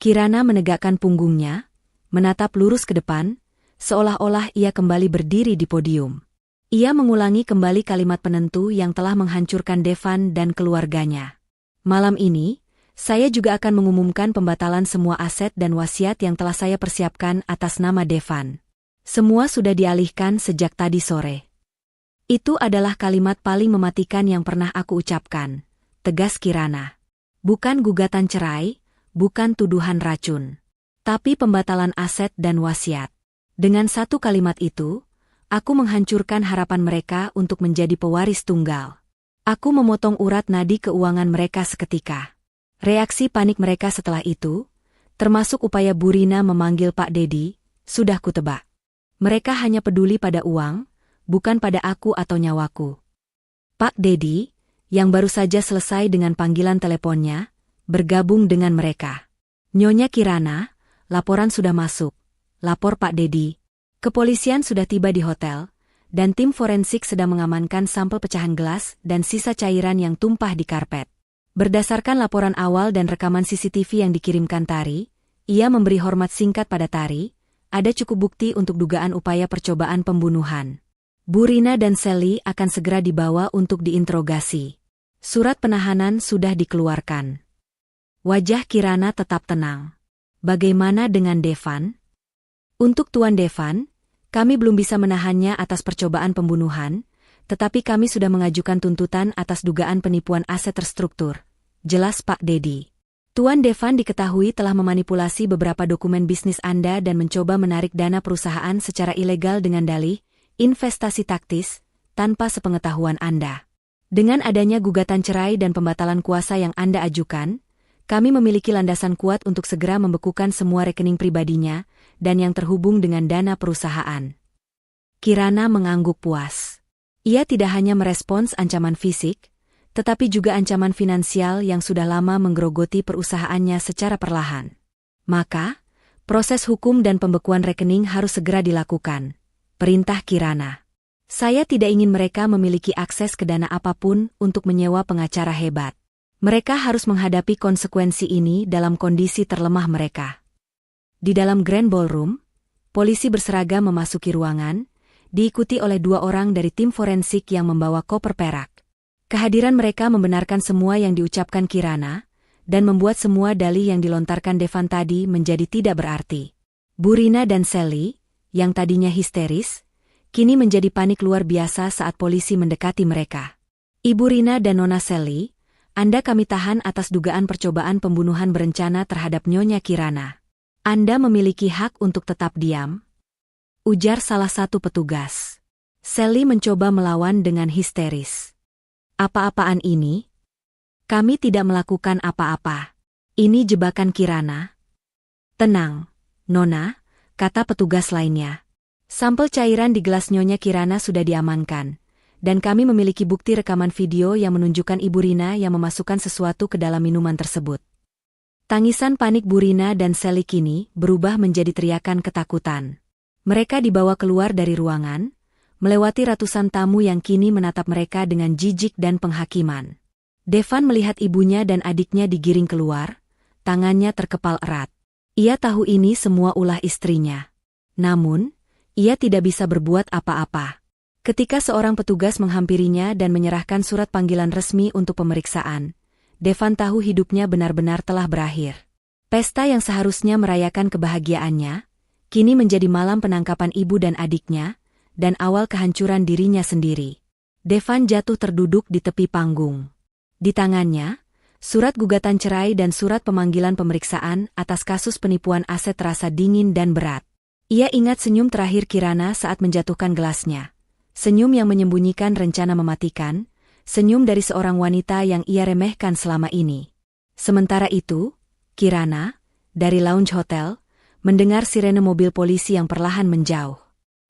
Kirana menegakkan punggungnya, menatap lurus ke depan, seolah-olah ia kembali berdiri di podium. Ia mengulangi kembali kalimat penentu yang telah menghancurkan Devan dan keluarganya. Malam ini, saya juga akan mengumumkan pembatalan semua aset dan wasiat yang telah saya persiapkan atas nama Devan. Semua sudah dialihkan sejak tadi sore. Itu adalah kalimat paling mematikan yang pernah aku ucapkan, tegas Kirana. Bukan gugatan cerai, bukan tuduhan racun, tapi pembatalan aset dan wasiat. Dengan satu kalimat itu, aku menghancurkan harapan mereka untuk menjadi pewaris tunggal. Aku memotong urat nadi keuangan mereka seketika. Reaksi panik mereka setelah itu, termasuk upaya Burina memanggil Pak Dedi, sudah kutebak. Mereka hanya peduli pada uang, bukan pada aku atau nyawaku. Pak Dedi, yang baru saja selesai dengan panggilan teleponnya, bergabung dengan mereka. Nyonya Kirana, laporan sudah masuk, lapor Pak Dedi. Kepolisian sudah tiba di hotel, dan tim forensik sedang mengamankan sampel pecahan gelas dan sisa cairan yang tumpah di karpet. Berdasarkan laporan awal dan rekaman CCTV yang dikirimkan Tari, ia memberi hormat singkat pada Tari, ada cukup bukti untuk dugaan upaya percobaan pembunuhan. Burina dan Sally akan segera dibawa untuk diinterogasi. Surat penahanan sudah dikeluarkan. Wajah Kirana tetap tenang. Bagaimana dengan Devan? Untuk Tuan Devan, kami belum bisa menahannya atas percobaan pembunuhan, tetapi kami sudah mengajukan tuntutan atas dugaan penipuan aset terstruktur. Jelas Pak Dedi. Tuan Devan diketahui telah memanipulasi beberapa dokumen bisnis Anda dan mencoba menarik dana perusahaan secara ilegal dengan dalih investasi taktis, tanpa sepengetahuan Anda. Dengan adanya gugatan cerai dan pembatalan kuasa yang Anda ajukan, kami memiliki landasan kuat untuk segera membekukan semua rekening pribadinya dan yang terhubung dengan dana perusahaan. Kirana mengangguk puas. Ia tidak hanya merespons ancaman fisik, tetapi juga ancaman finansial yang sudah lama menggerogoti perusahaannya secara perlahan. Maka, proses hukum dan pembekuan rekening harus segera dilakukan. Perintah Kirana. Saya tidak ingin mereka memiliki akses ke dana apapun untuk menyewa pengacara hebat. Mereka harus menghadapi konsekuensi ini dalam kondisi terlemah mereka. Di dalam Grand Ballroom, polisi berseragam memasuki ruangan, diikuti oleh 2 orang dari tim forensik yang membawa koper perak. Kehadiran mereka membenarkan semua yang diucapkan Kirana, dan membuat semua dalih yang dilontarkan Devan tadi menjadi tidak berarti. Burina dan Sally, yang tadinya histeris, kini menjadi panik luar biasa saat polisi mendekati mereka. Ibu Rina dan Nona Sally, Anda kami tahan atas dugaan percobaan pembunuhan berencana terhadap Nyonya Kirana. Anda memiliki hak untuk tetap diam, ujar salah satu petugas. Sally mencoba melawan dengan histeris. Apa-apaan ini? Kami tidak melakukan apa-apa. Ini jebakan Kirana. Tenang, Nona, kata petugas lainnya. Sampel cairan di gelas Nyonya Kirana sudah diamankan, dan kami memiliki bukti rekaman video yang menunjukkan Ibu Rina yang memasukkan sesuatu ke dalam minuman tersebut. Tangisan panik Bu Rina dan Sally kini berubah menjadi teriakan ketakutan. Mereka dibawa keluar dari ruangan, melewati ratusan tamu yang kini menatap mereka dengan jijik dan penghakiman. Devan melihat ibunya dan adiknya digiring keluar, tangannya terkepal erat. Ia tahu ini semua ulah istrinya. Namun, ia tidak bisa berbuat apa-apa. Ketika seorang petugas menghampirinya dan menyerahkan surat panggilan resmi untuk pemeriksaan, Devan tahu hidupnya benar-benar telah berakhir. Pesta yang seharusnya merayakan kebahagiaannya, kini menjadi malam penangkapan ibu dan adiknya, dan awal kehancuran dirinya sendiri. Devan jatuh terduduk di tepi panggung. Di tangannya, surat gugatan cerai dan surat pemanggilan pemeriksaan atas kasus penipuan aset terasa dingin dan berat. Ia ingat senyum terakhir Kirana saat menjatuhkan gelasnya. Senyum yang menyembunyikan rencana mematikan, senyum dari seorang wanita yang ia remehkan selama ini. Sementara itu, Kirana, dari lounge hotel, mendengar sirene mobil polisi yang perlahan menjauh.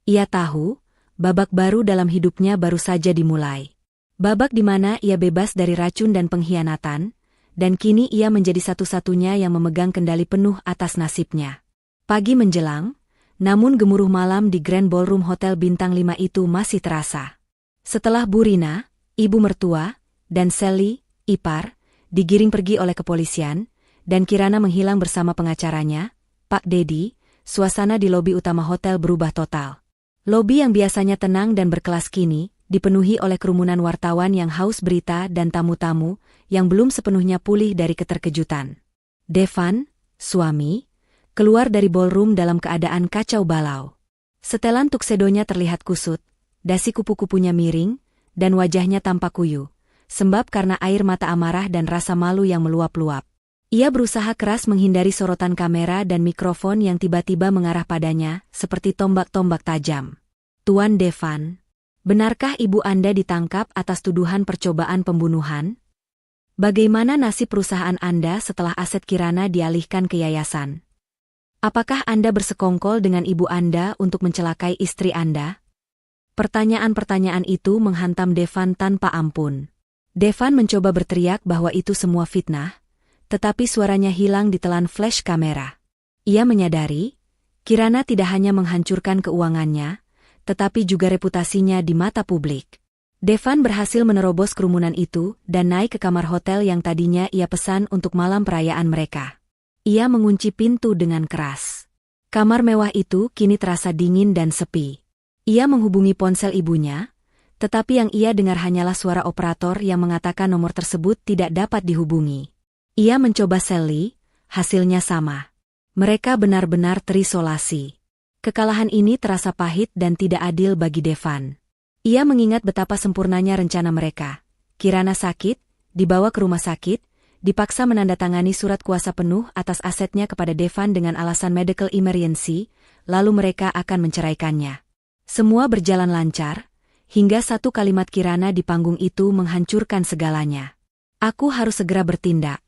Ia tahu, babak baru dalam hidupnya baru saja dimulai. Babak di mana ia bebas dari racun dan pengkhianatan, dan kini ia menjadi satu-satunya yang memegang kendali penuh atas nasibnya. Pagi menjelang, namun gemuruh malam di Grand Ballroom Hotel Bintang 5 itu masih terasa. Setelah Bu Rina, ibu mertua, dan Sally, ipar, digiring pergi oleh kepolisian, dan Kirana menghilang bersama pengacaranya, Pak Dedi, suasana di lobi utama hotel berubah total. Lobi yang biasanya tenang dan berkelas kini, dipenuhi oleh kerumunan wartawan yang haus berita dan tamu-tamu yang belum sepenuhnya pulih dari keterkejutan. Devan, suami, keluar dari ballroom dalam keadaan kacau balau. Setelan tuksedonya terlihat kusut, dasi kupu-kupunya miring, dan wajahnya tampak kuyu, sembab karena air mata amarah dan rasa malu yang meluap-luap. Ia berusaha keras menghindari sorotan kamera dan mikrofon yang tiba-tiba mengarah padanya, seperti tombak-tombak tajam. Tuan Devan, benarkah ibu Anda ditangkap atas tuduhan percobaan pembunuhan? Bagaimana nasib perusahaan Anda setelah aset Kirana dialihkan ke yayasan? Apakah Anda bersekongkol dengan ibu Anda untuk mencelakai istri Anda? Pertanyaan-pertanyaan itu menghantam Devan tanpa ampun. Devan mencoba berteriak bahwa itu semua fitnah, tetapi suaranya hilang ditelan flash kamera. Ia menyadari, Kirana tidak hanya menghancurkan keuangannya, tetapi juga reputasinya di mata publik. Devan berhasil menerobos kerumunan itu dan naik ke kamar hotel yang tadinya ia pesan untuk malam perayaan mereka. Ia mengunci pintu dengan keras. Kamar mewah itu kini terasa dingin dan sepi. Ia menghubungi ponsel ibunya, tetapi yang ia dengar hanyalah suara operator yang mengatakan nomor tersebut tidak dapat dihubungi. Ia mencoba Sally, hasilnya sama. Mereka benar-benar terisolasi. Kekalahan ini terasa pahit dan tidak adil bagi Devan. Ia mengingat betapa sempurnanya rencana mereka. Kirana sakit, dibawa ke rumah sakit, dipaksa menandatangani surat kuasa penuh atas asetnya kepada Devan dengan alasan medical emergency, lalu mereka akan menceraikannya. Semua berjalan lancar, hingga satu kalimat Kirana di panggung itu menghancurkan segalanya. Aku harus segera bertindak,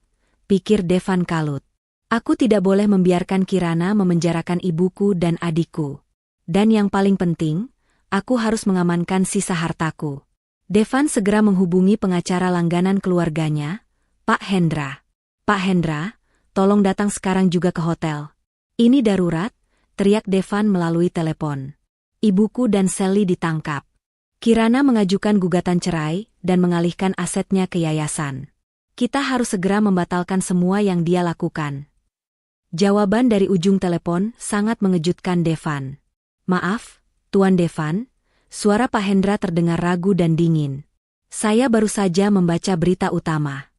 pikir Devan kalut. Aku tidak boleh membiarkan Kirana memenjarakan ibuku dan adikku. Dan yang paling penting, aku harus mengamankan sisa hartaku. Devan segera menghubungi pengacara langganan keluarganya, Pak Hendra. Pak Hendra, tolong datang sekarang juga ke hotel. Ini darurat, teriak Devan melalui telepon. Ibuku dan Sally ditangkap. Kirana mengajukan gugatan cerai dan mengalihkan asetnya ke yayasan. Kita harus segera membatalkan semua yang dia lakukan. Jawaban dari ujung telepon sangat mengejutkan Devan. Maaf, Tuan Devan, suara Pak Hendra terdengar ragu dan dingin. Saya baru saja membaca berita utama.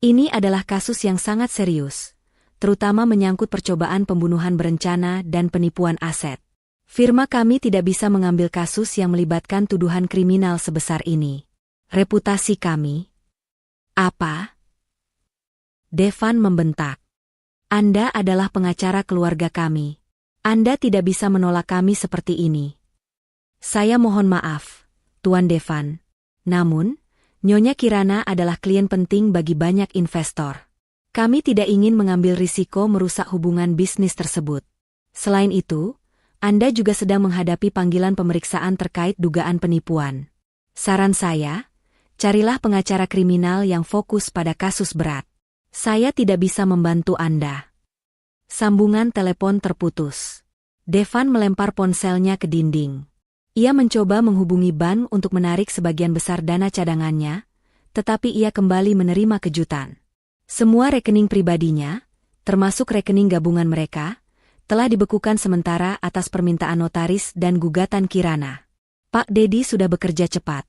Ini adalah kasus yang sangat serius, terutama menyangkut percobaan pembunuhan berencana dan penipuan aset. Firma kami tidak bisa mengambil kasus yang melibatkan tuduhan kriminal sebesar ini. Reputasi kami. Apa? Devan membentak. Anda adalah pengacara keluarga kami. Anda tidak bisa menolak kami seperti ini. Saya mohon maaf, Tuan Devan. Namun, Nyonya Kirana adalah klien penting bagi banyak investor. Kami tidak ingin mengambil risiko merusak hubungan bisnis tersebut. Selain itu, Anda juga sedang menghadapi panggilan pemeriksaan terkait dugaan penipuan. Saran saya, carilah pengacara kriminal yang fokus pada kasus berat. Saya tidak bisa membantu Anda. Sambungan telepon terputus. Devan melempar ponselnya ke dinding. Ia mencoba menghubungi bank untuk menarik sebagian besar dana cadangannya, tetapi ia kembali menerima kejutan. Semua rekening pribadinya, termasuk rekening gabungan mereka, telah dibekukan sementara atas permintaan notaris dan gugatan Kirana. Pak Dedi sudah bekerja cepat,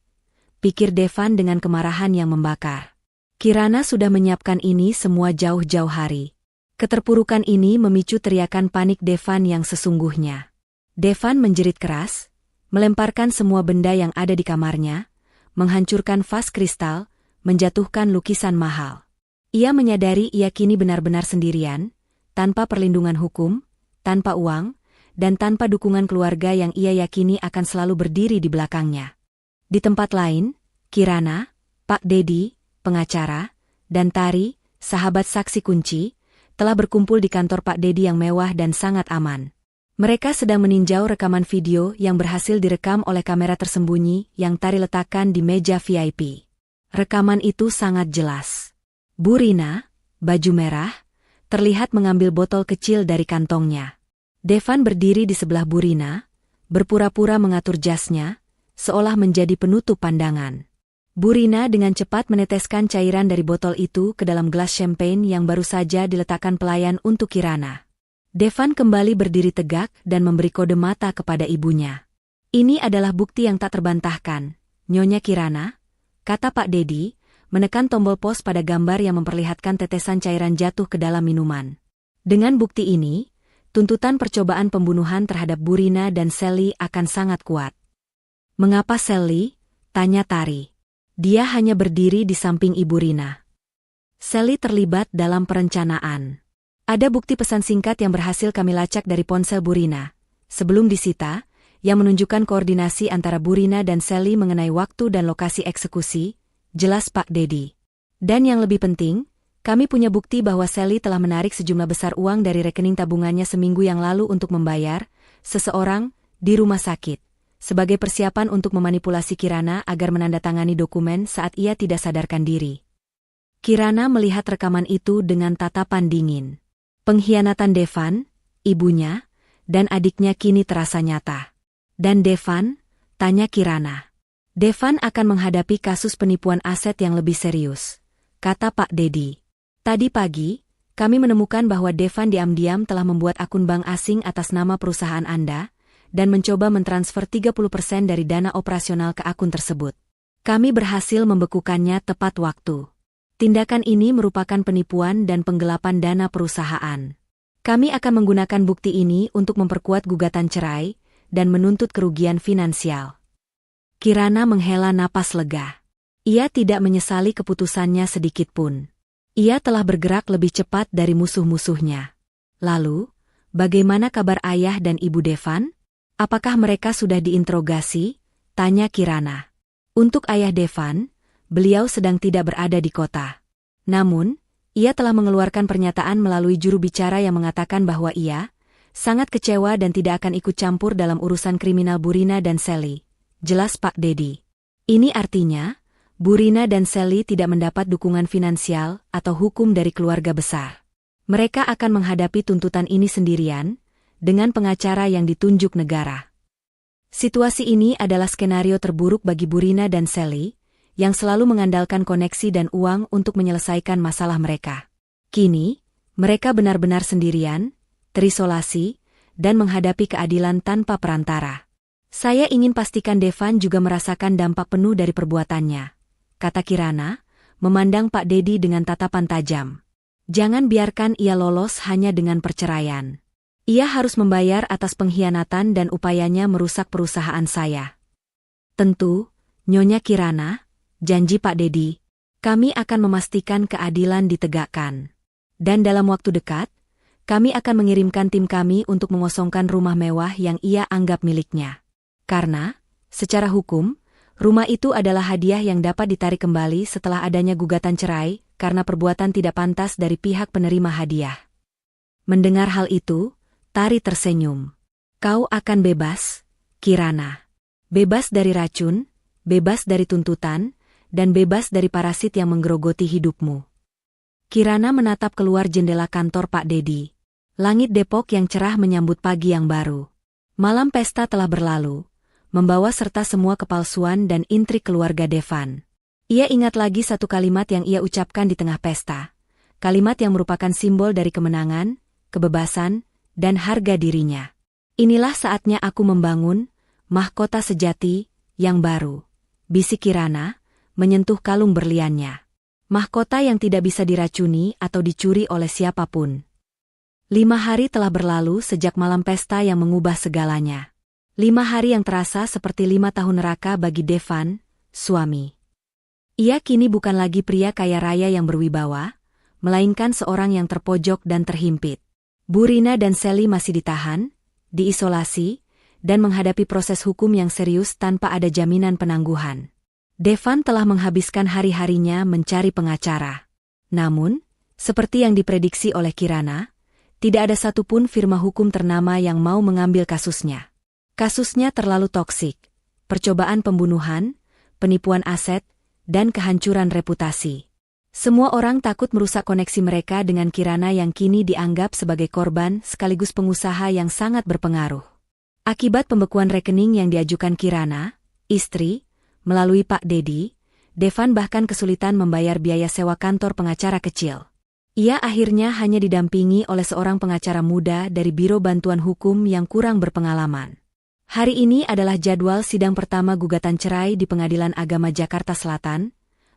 pikir Devan dengan kemarahan yang membakar. Kirana sudah menyiapkan ini semua jauh-jauh hari. Keterpurukan ini memicu teriakan panik Devan yang sesungguhnya. Devan menjerit keras, melemparkan semua benda yang ada di kamarnya, menghancurkan vas kristal, menjatuhkan lukisan mahal. Ia menyadari ia kini benar-benar sendirian, tanpa perlindungan hukum, tanpa uang, dan tanpa dukungan keluarga yang ia yakini akan selalu berdiri di belakangnya. Di tempat lain, Kirana, Pak Dedi, pengacara, dan Tari, sahabat saksi kunci, telah berkumpul di kantor Pak Dedi yang mewah dan sangat aman. Mereka sedang meninjau rekaman video yang berhasil direkam oleh kamera tersembunyi yang Tari letakkan di meja VIP. Rekaman itu sangat jelas. Bu Rina, baju merah, terlihat mengambil botol kecil dari kantongnya. Devan berdiri di sebelah Bu Rina, berpura-pura mengatur jasnya, seolah menjadi penutup pandangan. Bu Rina dengan cepat meneteskan cairan dari botol itu ke dalam gelas champagne yang baru saja diletakkan pelayan untuk Kirana. Devan kembali berdiri tegak dan memberi kode mata kepada ibunya. Ini adalah bukti yang tak terbantahkan, Nyonya Kirana, kata Pak Dedi, menekan tombol pos pada gambar yang memperlihatkan tetesan cairan jatuh ke dalam minuman. Dengan bukti ini, tuntutan percobaan pembunuhan terhadap Bu Rina dan Sally akan sangat kuat. Mengapa Sally? Tanya Tari. Dia hanya berdiri di samping Ibu Rina. Sally terlibat dalam perencanaan. Ada bukti pesan singkat yang berhasil kami lacak dari ponsel Bu Rina, sebelum disita, yang menunjukkan koordinasi antara Bu Rina dan Sally mengenai waktu dan lokasi eksekusi, jelas Pak Dedi. Dan yang lebih penting, kami punya bukti bahwa Sally telah menarik sejumlah besar uang dari rekening tabungannya seminggu yang lalu untuk membayar seseorang di rumah sakit, sebagai persiapan untuk memanipulasi Kirana agar menandatangani dokumen saat ia tidak sadarkan diri. Kirana melihat rekaman itu dengan tatapan dingin. Pengkhianatan Devan, ibunya, dan adiknya kini terasa nyata. Dan Devan? Tanya Kirana. Devan akan menghadapi kasus penipuan aset yang lebih serius, kata Pak Dedi. Tadi pagi, kami menemukan bahwa Devan diam-diam telah membuat akun bank asing atas nama perusahaan Anda, dan mencoba mentransfer 30% dari dana operasional ke akun tersebut. Kami berhasil membekukannya tepat waktu. Tindakan ini merupakan penipuan dan penggelapan dana perusahaan. Kami akan menggunakan bukti ini untuk memperkuat gugatan cerai dan menuntut kerugian finansial. Kirana menghela napas lega. Ia tidak menyesali keputusannya sedikitpun. Ia telah bergerak lebih cepat dari musuh-musuhnya. Lalu, bagaimana kabar ayah dan ibu Devan? Apakah mereka sudah diinterogasi? Tanya Kirana. Untuk ayah Devan, beliau sedang tidak berada di kota. Namun, ia telah mengeluarkan pernyataan melalui juru bicara yang mengatakan bahwa ia sangat kecewa dan tidak akan ikut campur dalam urusan kriminal Burina dan Sally. Jelas Pak Dedi. Ini artinya, Burina dan Sally tidak mendapat dukungan finansial atau hukum dari keluarga besar. Mereka akan menghadapi tuntutan ini sendirian, dengan pengacara yang ditunjuk negara. Situasi ini adalah skenario terburuk bagi Burina dan Sally, yang selalu mengandalkan koneksi dan uang untuk menyelesaikan masalah mereka. Kini, mereka benar-benar sendirian, terisolasi, dan menghadapi keadilan tanpa perantara. Saya ingin pastikan Devan juga merasakan dampak penuh dari perbuatannya, kata Kirana, memandang Pak Dedi dengan tatapan tajam. Jangan biarkan ia lolos hanya dengan perceraian. Ia harus membayar atas pengkhianatan dan upayanya merusak perusahaan saya. Tentu, Nyonya Kirana, janji Pak Dedi, kami akan memastikan keadilan ditegakkan. Dan dalam waktu dekat, kami akan mengirimkan tim kami untuk mengosongkan rumah mewah yang ia anggap miliknya. Karena, secara hukum, rumah itu adalah hadiah yang dapat ditarik kembali setelah adanya gugatan cerai karena perbuatan tidak pantas dari pihak penerima hadiah. Mendengar hal itu, Tari tersenyum. Kau akan bebas, Kirana. Bebas dari racun, bebas dari tuntutan, dan bebas dari parasit yang menggerogoti hidupmu. Kirana menatap keluar jendela kantor Pak Dedi. Langit Depok yang cerah menyambut pagi yang baru. Malam pesta telah berlalu, membawa serta semua kepalsuan dan intrik keluarga Devan. Ia ingat lagi satu kalimat yang ia ucapkan di tengah pesta. Kalimat yang merupakan simbol dari kemenangan, kebebasan, dan harga dirinya. Inilah saatnya aku membangun mahkota sejati yang baru, bisik Kirana, menyentuh kalung berliannya. Mahkota yang tidak bisa diracuni atau dicuri oleh siapapun. 5 hari telah berlalu sejak malam pesta yang mengubah segalanya. 5 hari yang terasa seperti 5 tahun neraka bagi Devan, suami. Ia kini bukan lagi pria kaya raya yang berwibawa, melainkan seorang yang terpojok dan terhimpit. Burina dan Sally masih ditahan, diisolasi, dan menghadapi proses hukum yang serius tanpa ada jaminan penangguhan. Devan telah menghabiskan hari-harinya mencari pengacara. Namun, seperti yang diprediksi oleh Kirana, tidak ada satupun firma hukum ternama yang mau mengambil kasusnya. Kasusnya terlalu toksik, percobaan pembunuhan, penipuan aset, dan kehancuran reputasi. Semua orang takut merusak koneksi mereka dengan Kirana yang kini dianggap sebagai korban sekaligus pengusaha yang sangat berpengaruh. Akibat pembekuan rekening yang diajukan Kirana, istri, melalui Pak Dedi, Devan bahkan kesulitan membayar biaya sewa kantor pengacara kecil. Ia akhirnya hanya didampingi oleh seorang pengacara muda dari Biro Bantuan Hukum yang kurang berpengalaman. Hari ini adalah jadwal sidang pertama gugatan cerai di Pengadilan Agama Jakarta Selatan,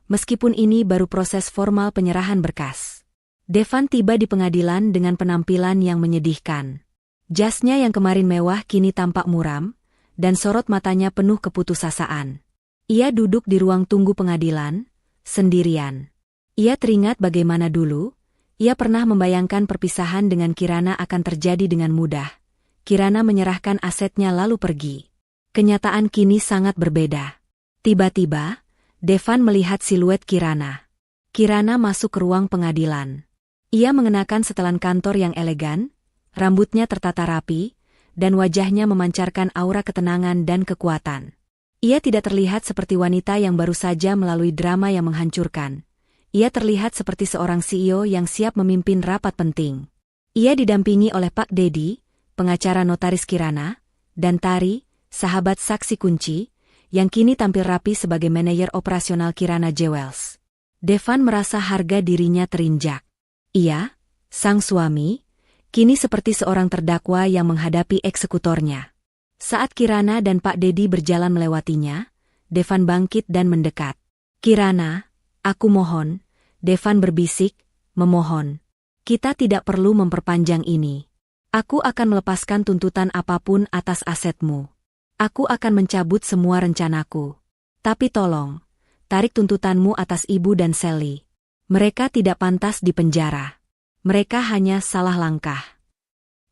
meskipun ini baru proses formal penyerahan berkas. Devan tiba di pengadilan dengan penampilan yang menyedihkan. Jasnya yang kemarin mewah kini tampak muram, dan sorot matanya penuh keputusasaan. Ia duduk di ruang tunggu pengadilan, sendirian. Ia teringat bagaimana dulu, ia pernah membayangkan perpisahan dengan Kirana akan terjadi dengan mudah. Kirana menyerahkan asetnya lalu pergi. Kenyataan kini sangat berbeda. Tiba-tiba, Devan melihat siluet Kirana. Kirana masuk ke ruang pengadilan. Ia mengenakan setelan kantor yang elegan, rambutnya tertata rapi, dan wajahnya memancarkan aura ketenangan dan kekuatan. Ia tidak terlihat seperti wanita yang baru saja melalui drama yang menghancurkan. Ia terlihat seperti seorang CEO yang siap memimpin rapat penting. Ia didampingi oleh Pak Dedi, pengacara notaris Kirana, dan Tari, sahabat saksi kunci, yang kini tampil rapi sebagai manajer operasional Kirana Jewels. Devan merasa harga dirinya terinjak. Ia, sang suami, kini seperti seorang terdakwa yang menghadapi eksekutornya. Saat Kirana dan Pak Dedi berjalan melewatinya, Devan bangkit dan mendekat. "Kirana, aku mohon, Devan berbisik, memohon. Kita tidak perlu memperpanjang ini. Aku akan melepaskan tuntutan apapun atas asetmu. Aku akan mencabut semua rencanaku. Tapi tolong, tarik tuntutanmu atas ibu dan Sally. Mereka tidak pantas di penjara. Mereka hanya salah langkah.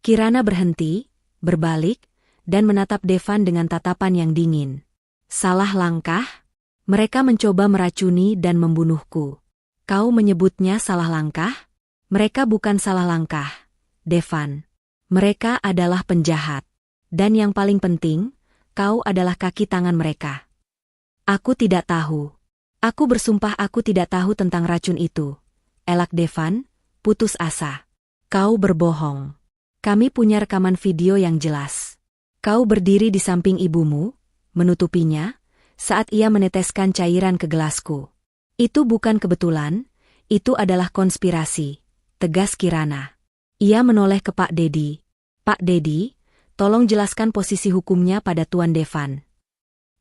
Kirana berhenti, berbalik, dan menatap Devan dengan tatapan yang dingin. Salah langkah? Mereka mencoba meracuni dan membunuhku. Kau menyebutnya salah langkah? Mereka bukan salah langkah, Devan. Mereka adalah penjahat. Dan yang paling penting, kau adalah kaki tangan mereka. Aku tidak tahu. Aku bersumpah aku tidak tahu tentang racun itu. Elak Devan, putus asa. Kau berbohong. Kami punya rekaman video yang jelas. Kau berdiri di samping ibumu, menutupinya, saat ia meneteskan cairan ke gelasku. Itu bukan kebetulan, itu adalah konspirasi, tegas Kirana. Ia menoleh ke Pak Dedi. Pak Dedi, tolong jelaskan posisi hukumnya pada Tuan Devan.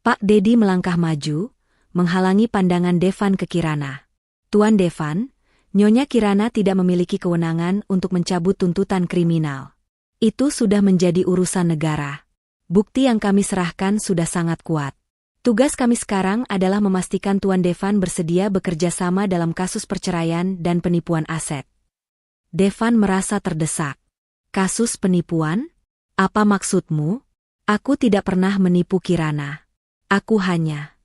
Pak Dedi melangkah maju, menghalangi pandangan Devan ke Kirana. Tuan Devan, Nyonya Kirana tidak memiliki kewenangan untuk mencabut tuntutan kriminal. Itu sudah menjadi urusan negara. Bukti yang kami serahkan sudah sangat kuat. Tugas kami sekarang adalah memastikan Tuan Devan bersedia bekerja sama dalam kasus perceraian dan penipuan aset. Devan merasa terdesak. Kasus penipuan? Apa maksudmu? Aku tidak pernah menipu Kirana. Aku hanya...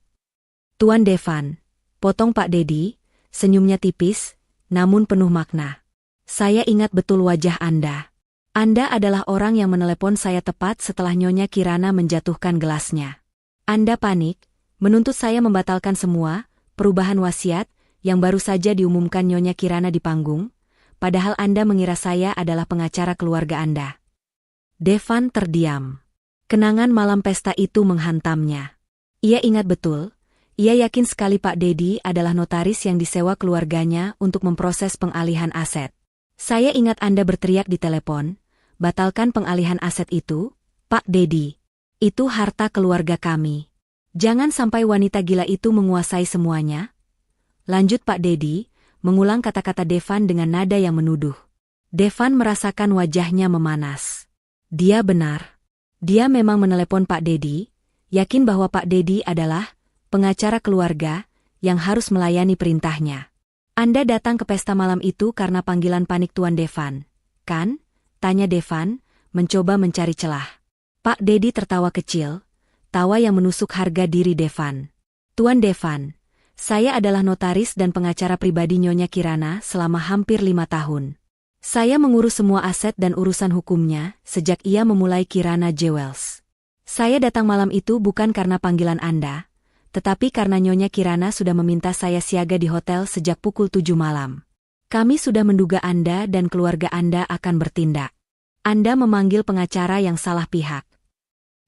Tuan Devan, potong Pak Dedi, senyumnya tipis, namun penuh makna. Saya ingat betul wajah Anda. Anda adalah orang yang menelepon saya tepat setelah Nyonya Kirana menjatuhkan gelasnya. Anda panik, menuntut saya membatalkan semua, perubahan wasiat, yang baru saja diumumkan Nyonya Kirana di panggung, padahal Anda mengira saya adalah pengacara keluarga Anda. Devan terdiam. Kenangan malam pesta itu menghantamnya. Ia ingat betul, ia yakin sekali Pak Dedi adalah notaris yang disewa keluarganya untuk memproses pengalihan aset. Saya ingat Anda berteriak di telepon, batalkan pengalihan aset itu, Pak Dedi. Itu harta keluarga kami. Jangan sampai wanita gila itu menguasai semuanya. Lanjut Pak Dedi, mengulang kata-kata Devan dengan nada yang menuduh. Devan merasakan wajahnya memanas. Dia benar. Dia memang menelepon Pak Dedi, yakin bahwa Pak Dedi adalah pengacara keluarga yang harus melayani perintahnya. Anda datang ke pesta malam itu karena panggilan panik Tuan Devan, kan? Tanya Devan, mencoba mencari celah. Pak Dedi tertawa kecil, tawa yang menusuk harga diri Devan. Tuan Devan, saya adalah notaris dan pengacara pribadi Nyonya Kirana selama hampir 5 tahun. Saya mengurus semua aset dan urusan hukumnya sejak ia memulai Kirana Jewels. Saya datang malam itu bukan karena panggilan Anda, tetapi karena Nyonya Kirana sudah meminta saya siaga di hotel sejak pukul 7 malam. Kami sudah menduga Anda dan keluarga Anda akan bertindak. Anda memanggil pengacara yang salah pihak.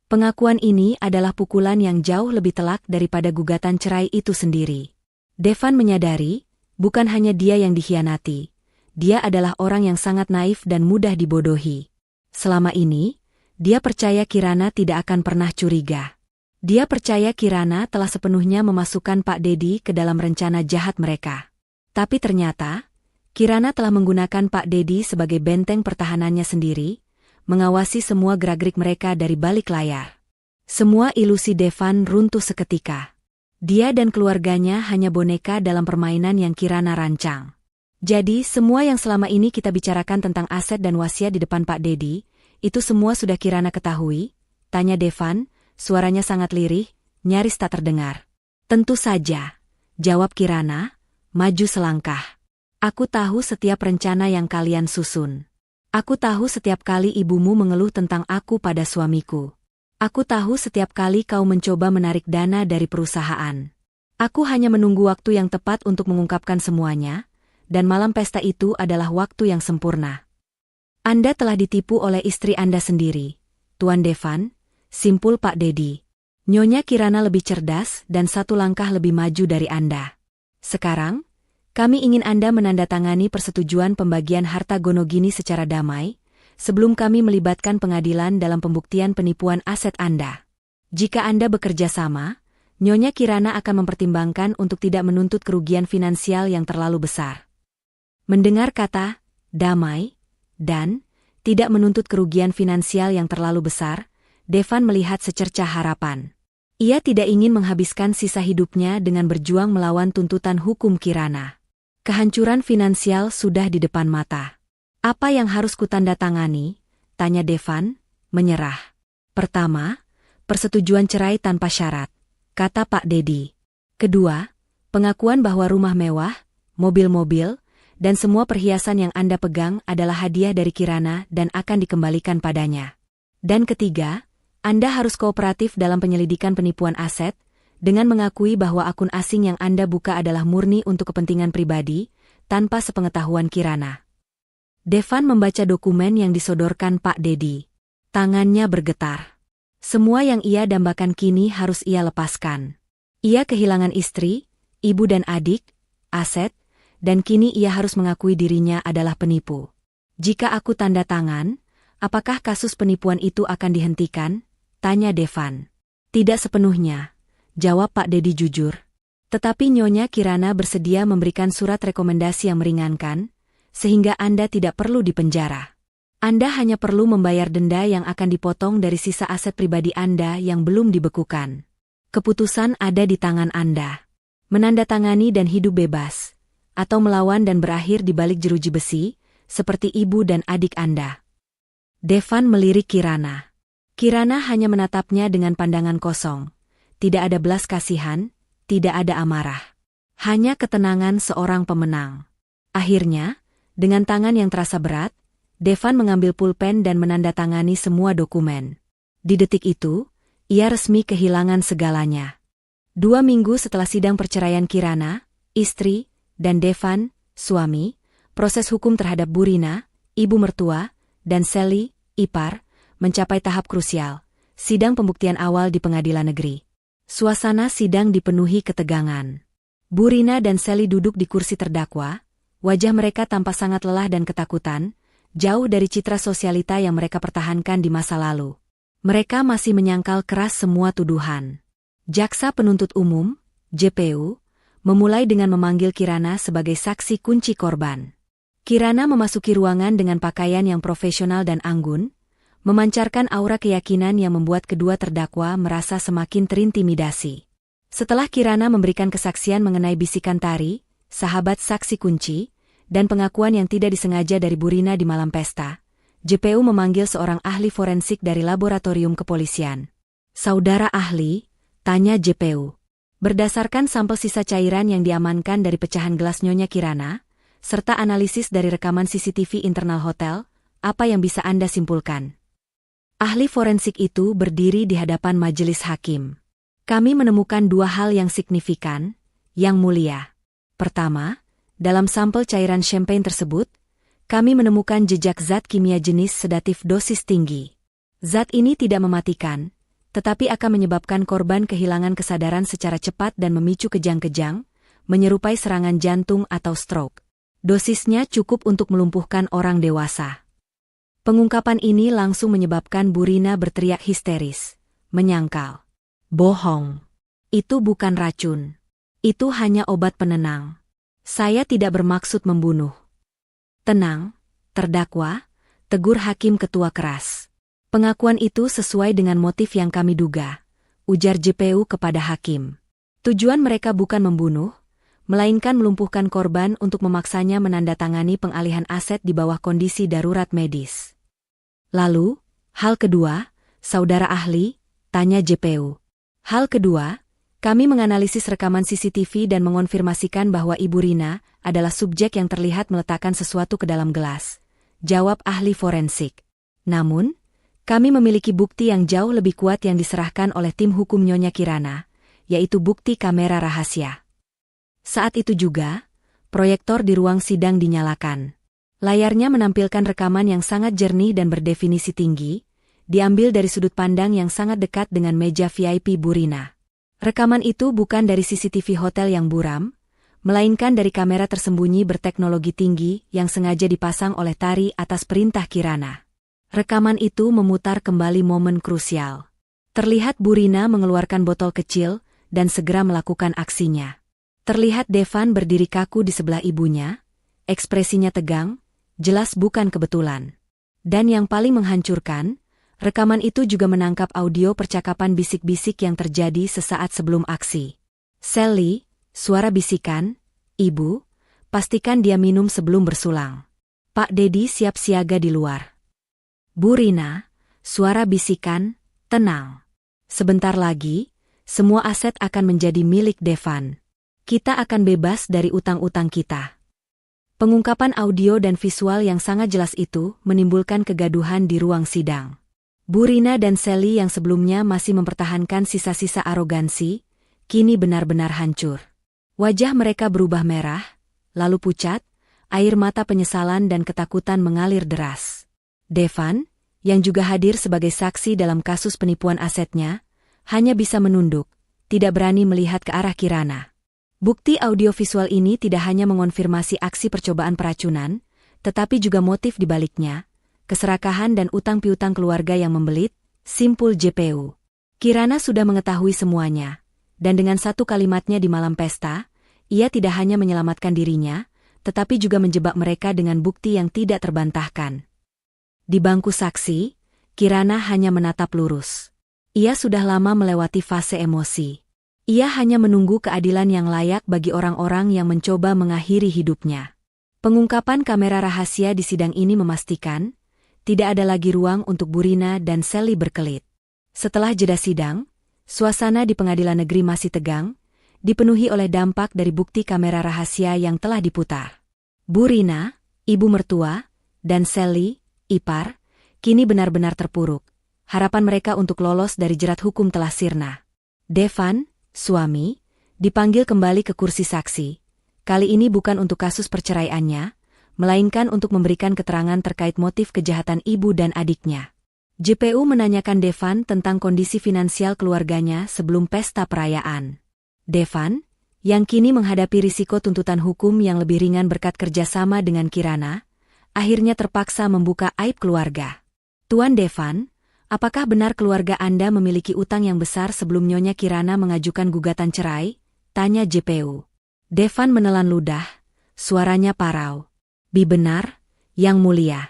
Pengakuan ini adalah pukulan yang jauh lebih telak daripada gugatan cerai itu sendiri. Devan menyadari, bukan hanya dia yang dikhianati, dia adalah orang yang sangat naif dan mudah dibodohi. Selama ini, dia percaya Kirana tidak akan pernah curiga. Dia percaya Kirana telah sepenuhnya memasukkan Pak Dedi ke dalam rencana jahat mereka. Tapi ternyata, Kirana telah menggunakan Pak Dedi sebagai benteng pertahanannya sendiri, mengawasi semua gerak-gerik mereka dari balik layar. Semua ilusi Devan runtuh seketika. Dia dan keluarganya hanya boneka dalam permainan yang Kirana rancang. Jadi semua yang selama ini kita bicarakan tentang aset dan wasiat di depan Pak Dedi, itu semua sudah Kirana ketahui? Tanya Devan, suaranya sangat lirih, nyaris tak terdengar. Tentu saja, jawab Kirana, maju selangkah. Aku tahu setiap rencana yang kalian susun. Aku tahu setiap kali ibumu mengeluh tentang aku pada suamiku. Aku tahu setiap kali kau mencoba menarik dana dari perusahaan. Aku hanya menunggu waktu yang tepat untuk mengungkapkan semuanya, dan malam pesta itu adalah waktu yang sempurna. Anda telah ditipu oleh istri Anda sendiri, Tuan Devan, simpul Pak Dedi. Nyonya Kirana lebih cerdas dan 1 langkah lebih maju dari Anda. Sekarang, kami ingin Anda menandatangani persetujuan pembagian harta Gonogini secara damai, sebelum kami melibatkan pengadilan dalam pembuktian penipuan aset Anda. Jika Anda bekerja sama, Nyonya Kirana akan mempertimbangkan untuk tidak menuntut kerugian finansial yang terlalu besar. Mendengar kata damai dan tidak menuntut kerugian finansial yang terlalu besar, Devan melihat secercah harapan. Ia tidak ingin menghabiskan sisa hidupnya dengan berjuang melawan tuntutan hukum Kirana. Kehancuran finansial sudah di depan mata. Apa yang harus kutandatangani? Tanya Devan, menyerah. Pertama, persetujuan cerai tanpa syarat, kata Pak Dedi. Kedua, pengakuan bahwa rumah mewah, mobil-mobil, dan semua perhiasan yang Anda pegang adalah hadiah dari Kirana dan akan dikembalikan padanya. Dan ketiga, Anda harus kooperatif dalam penyelidikan penipuan aset, dengan mengakui bahwa akun asing yang Anda buka adalah murni untuk kepentingan pribadi, tanpa sepengetahuan Kirana. Devan membaca dokumen yang disodorkan Pak Dedi. Tangannya bergetar. Semua yang ia dambakan kini harus ia lepaskan. Ia kehilangan istri, ibu dan adik, aset, dan kini ia harus mengakui dirinya adalah penipu. Jika aku tanda tangan, apakah kasus penipuan itu akan dihentikan? Tanya Devan. Tidak sepenuhnya, jawab Pak Dedi jujur. Tetapi Nyonya Kirana bersedia memberikan surat rekomendasi yang meringankan, sehingga Anda tidak perlu dipenjara. Anda hanya perlu membayar denda yang akan dipotong dari sisa aset pribadi Anda yang belum dibekukan. Keputusan ada di tangan Anda. Menandatangani dan hidup bebas, atau melawan dan berakhir di balik jeruji besi, seperti ibu dan adik Anda. Devan melirik Kirana. Kirana hanya menatapnya dengan pandangan kosong. Tidak ada belas kasihan, tidak ada amarah. Hanya ketenangan seorang pemenang. Akhirnya, dengan tangan yang terasa berat, Devan mengambil pulpen dan menandatangani semua dokumen. Di detik itu, ia resmi kehilangan segalanya. 2 minggu setelah sidang perceraian Kirana, istri, dan Devan, suami, proses hukum terhadap Burina, ibu mertua, dan Sally, ipar, mencapai tahap krusial, sidang pembuktian awal di pengadilan negeri. Suasana sidang dipenuhi ketegangan. Burina dan Sally duduk di kursi terdakwa, wajah mereka tampak sangat lelah dan ketakutan, jauh dari citra sosialita yang mereka pertahankan di masa lalu. Mereka masih menyangkal keras semua tuduhan. Jaksa Penuntut Umum, JPU, memulai dengan memanggil Kirana sebagai saksi kunci korban. Kirana memasuki ruangan dengan pakaian yang profesional dan anggun, memancarkan aura keyakinan yang membuat kedua terdakwa merasa semakin terintimidasi. Setelah Kirana memberikan kesaksian mengenai bisikan Tari, sahabat saksi kunci, dan pengakuan yang tidak disengaja dari Burina di malam pesta, JPU memanggil seorang ahli forensik dari laboratorium kepolisian. Saudara ahli, tanya JPU. Berdasarkan sampel sisa cairan yang diamankan dari pecahan gelas Nyonya Kirana, serta analisis dari rekaman CCTV internal hotel, apa yang bisa Anda simpulkan? Ahli forensik itu berdiri di hadapan majelis hakim. Kami menemukan 2 hal yang signifikan, Yang Mulia. Pertama, dalam sampel cairan champagne tersebut, kami menemukan jejak zat kimia jenis sedatif dosis tinggi. Zat ini tidak mematikan, tetapi akan menyebabkan korban kehilangan kesadaran secara cepat dan memicu kejang-kejang, menyerupai serangan jantung atau stroke. Dosisnya cukup untuk melumpuhkan orang dewasa. Pengungkapan ini langsung menyebabkan Burina berteriak histeris, menyangkal. Bohong. Itu bukan racun. Itu hanya obat penenang. Saya tidak bermaksud membunuh. Tenang, terdakwa, tegur hakim ketua keras. Pengakuan itu sesuai dengan motif yang kami duga, ujar JPU kepada hakim. Tujuan mereka bukan membunuh, melainkan melumpuhkan korban untuk memaksanya menandatangani pengalihan aset di bawah kondisi darurat medis. Lalu, hal kedua, saudara ahli, tanya JPU. Hal kedua, kami menganalisis rekaman CCTV dan mengonfirmasikan bahwa Ibu Rina adalah subjek yang terlihat meletakkan sesuatu ke dalam gelas, jawab ahli forensik. Namun, kami memiliki bukti yang jauh lebih kuat yang diserahkan oleh tim hukum Nyonya Kirana, yaitu bukti kamera rahasia. Saat itu juga, proyektor di ruang sidang dinyalakan. Layarnya menampilkan rekaman yang sangat jernih dan berdefinisi tinggi, diambil dari sudut pandang yang sangat dekat dengan meja VIP Burina. Rekaman itu bukan dari CCTV hotel yang buram, melainkan dari kamera tersembunyi berteknologi tinggi yang sengaja dipasang oleh Tari atas perintah Kirana. Rekaman itu memutar kembali momen krusial. Terlihat Burina mengeluarkan botol kecil dan segera melakukan aksinya. Terlihat Devan berdiri kaku di sebelah ibunya, ekspresinya tegang, jelas bukan kebetulan. Dan yang paling menghancurkan, rekaman itu juga menangkap audio percakapan bisik-bisik yang terjadi sesaat sebelum aksi. "Sally," suara bisikan, "Ibu, pastikan dia minum sebelum bersulang. Pak Dedi siap siaga di luar." "Bu Rina," suara bisikan, "tenang. Sebentar lagi, semua aset akan menjadi milik Devan. Kita akan bebas dari utang-utang kita." Pengungkapan audio dan visual yang sangat jelas itu menimbulkan kegaduhan di ruang sidang. Bu Rina dan Sally yang sebelumnya masih mempertahankan sisa-sisa arogansi, kini benar-benar hancur. Wajah mereka berubah merah, lalu pucat, air mata penyesalan dan ketakutan mengalir deras. Devan, yang juga hadir sebagai saksi dalam kasus penipuan asetnya, hanya bisa menunduk, tidak berani melihat ke arah Kirana. Bukti audiovisual ini tidak hanya mengonfirmasi aksi percobaan peracunan, tetapi juga motif di baliknya, keserakahan dan utang piutang keluarga yang membelit, simpul JPU. Kirana sudah mengetahui semuanya, dan dengan satu kalimatnya di malam pesta, ia tidak hanya menyelamatkan dirinya, tetapi juga menjebak mereka dengan bukti yang tidak terbantahkan. Di bangku saksi, Kirana hanya menatap lurus. Ia sudah lama melewati fase emosi. Ia hanya menunggu keadilan yang layak bagi orang-orang yang mencoba mengakhiri hidupnya. Pengungkapan kamera rahasia di sidang ini memastikan, tidak ada lagi ruang untuk Bu Rina dan Sally berkelit. Setelah jeda sidang, suasana di pengadilan negeri masih tegang, dipenuhi oleh dampak dari bukti kamera rahasia yang telah diputar. Bu Rina, ibu mertua, dan Sally, ipar, kini benar-benar terpuruk. Harapan mereka untuk lolos dari jerat hukum telah sirna. Devan, suami, dipanggil kembali ke kursi saksi. Kali ini bukan untuk kasus perceraiannya, melainkan untuk memberikan keterangan terkait motif kejahatan ibu dan adiknya. JPU menanyakan Devan tentang kondisi finansial keluarganya sebelum pesta perayaan. Devan, yang kini menghadapi risiko tuntutan hukum yang lebih ringan berkat kerjasama dengan Kirana, akhirnya terpaksa membuka aib keluarga. "Tuan Devan, apakah benar keluarga Anda memiliki utang yang besar sebelum Nyonya Kirana mengajukan gugatan cerai?" tanya JPU. Devan menelan ludah, suaranya parau. "Benar, Yang Mulia.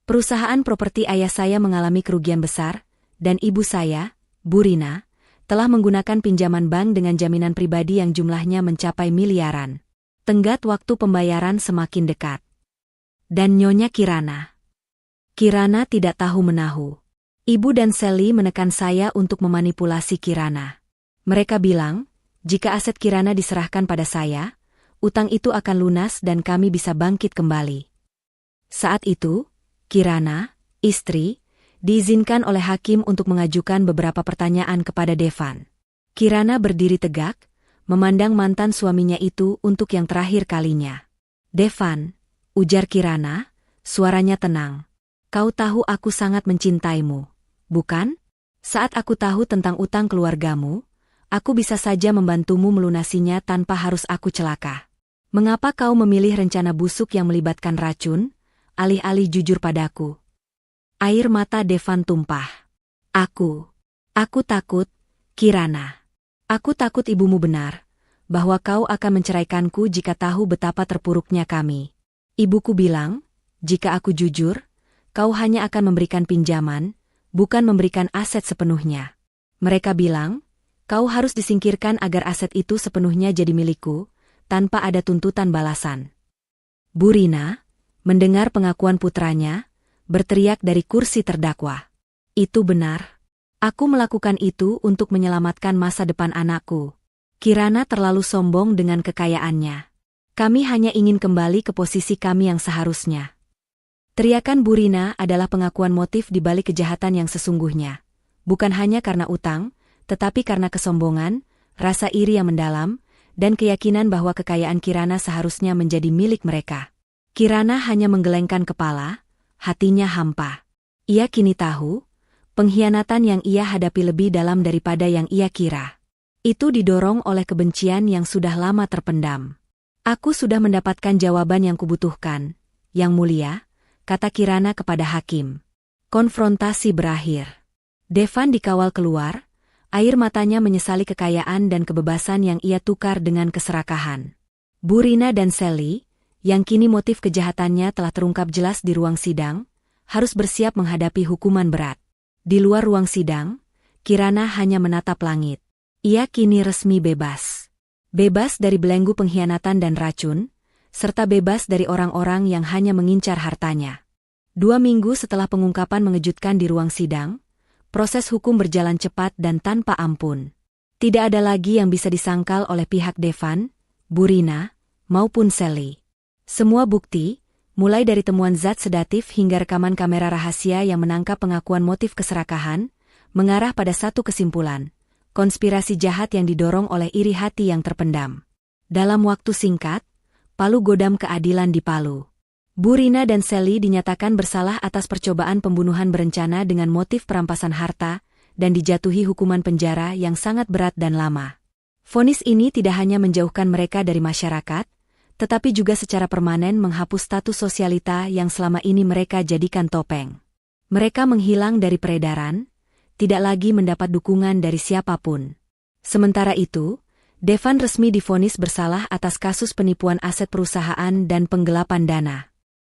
Perusahaan properti ayah saya mengalami kerugian besar, dan ibu saya, Bu Rina, telah menggunakan pinjaman bank dengan jaminan pribadi yang jumlahnya mencapai miliaran. Tenggat waktu pembayaran semakin dekat. Dan Nyonya Kirana. Kirana tidak tahu-menahu. Ibu dan Sally menekan saya untuk memanipulasi Kirana. Mereka bilang, jika aset Kirana diserahkan pada saya, utang itu akan lunas dan kami bisa bangkit kembali." Saat itu, Kirana, istri, diizinkan oleh hakim untuk mengajukan beberapa pertanyaan kepada Devan. Kirana berdiri tegak, memandang mantan suaminya itu untuk yang terakhir kalinya. "Devan," ujar Kirana, suaranya tenang. "Kau tahu aku sangat mencintaimu, bukan? Saat aku tahu tentang utang keluargamu, aku bisa saja membantumu melunasinya tanpa harus aku celaka. Mengapa kau memilih rencana busuk yang melibatkan racun, alih-alih jujur padaku?" Air mata Devan tumpah. Aku takut, Kirana. Aku takut ibumu benar, bahwa kau akan menceraikanku jika tahu betapa terpuruknya kami. Ibuku bilang, jika aku jujur, kau hanya akan memberikan pinjaman, bukan memberikan aset sepenuhnya. Mereka bilang, kau harus disingkirkan agar aset itu sepenuhnya jadi milikku, tanpa ada tuntutan balasan. Bu Rina, mendengar pengakuan putranya, berteriak dari kursi terdakwa. "Itu benar. Aku melakukan itu untuk menyelamatkan masa depan anakku. Kirana terlalu sombong dengan kekayaannya. Kami hanya ingin kembali ke posisi kami yang seharusnya." Teriakan Bu Rina adalah pengakuan motif di balik kejahatan yang sesungguhnya. Bukan hanya karena utang, tetapi karena kesombongan, rasa iri yang mendalam, dan keyakinan bahwa kekayaan Kirana seharusnya menjadi milik mereka. Kirana hanya menggelengkan kepala, hatinya hampa. Ia kini tahu, pengkhianatan yang ia hadapi lebih dalam daripada yang ia kira. Itu didorong oleh kebencian yang sudah lama terpendam. "Aku sudah mendapatkan jawaban yang kubutuhkan, Yang Mulia," kata Kirana kepada hakim. Konfrontasi berakhir. Devan dikawal keluar, Air matanya menyesali kekayaan dan kebebasan yang ia tukar dengan keserakahan. Burina dan Sally, yang kini motif kejahatannya telah terungkap jelas di ruang sidang, harus bersiap menghadapi hukuman berat. Di luar ruang sidang, Kirana hanya menatap langit. Ia kini resmi bebas. Bebas dari belenggu pengkhianatan dan racun, serta bebas dari orang-orang yang hanya mengincar hartanya. 2 minggu setelah pengungkapan mengejutkan di ruang sidang, proses hukum berjalan cepat dan tanpa ampun. Tidak ada lagi yang bisa disangkal oleh pihak Devan, Burina, maupun Sally. Semua bukti, mulai dari temuan zat sedatif hingga rekaman kamera rahasia yang menangkap pengakuan motif keserakahan, mengarah pada satu kesimpulan, konspirasi jahat yang didorong oleh iri hati yang terpendam. Dalam waktu singkat, palu godam keadilan di Palu. Burina dan Sally dinyatakan bersalah atas percobaan pembunuhan berencana dengan motif perampasan harta dan dijatuhi hukuman penjara yang sangat berat dan lama. Vonis ini tidak hanya menjauhkan mereka dari masyarakat, tetapi juga secara permanen menghapus status sosialita yang selama ini mereka jadikan topeng. Mereka menghilang dari peredaran, tidak lagi mendapat dukungan dari siapapun. Sementara itu, Devan resmi divonis bersalah atas kasus penipuan aset perusahaan dan penggelapan dana.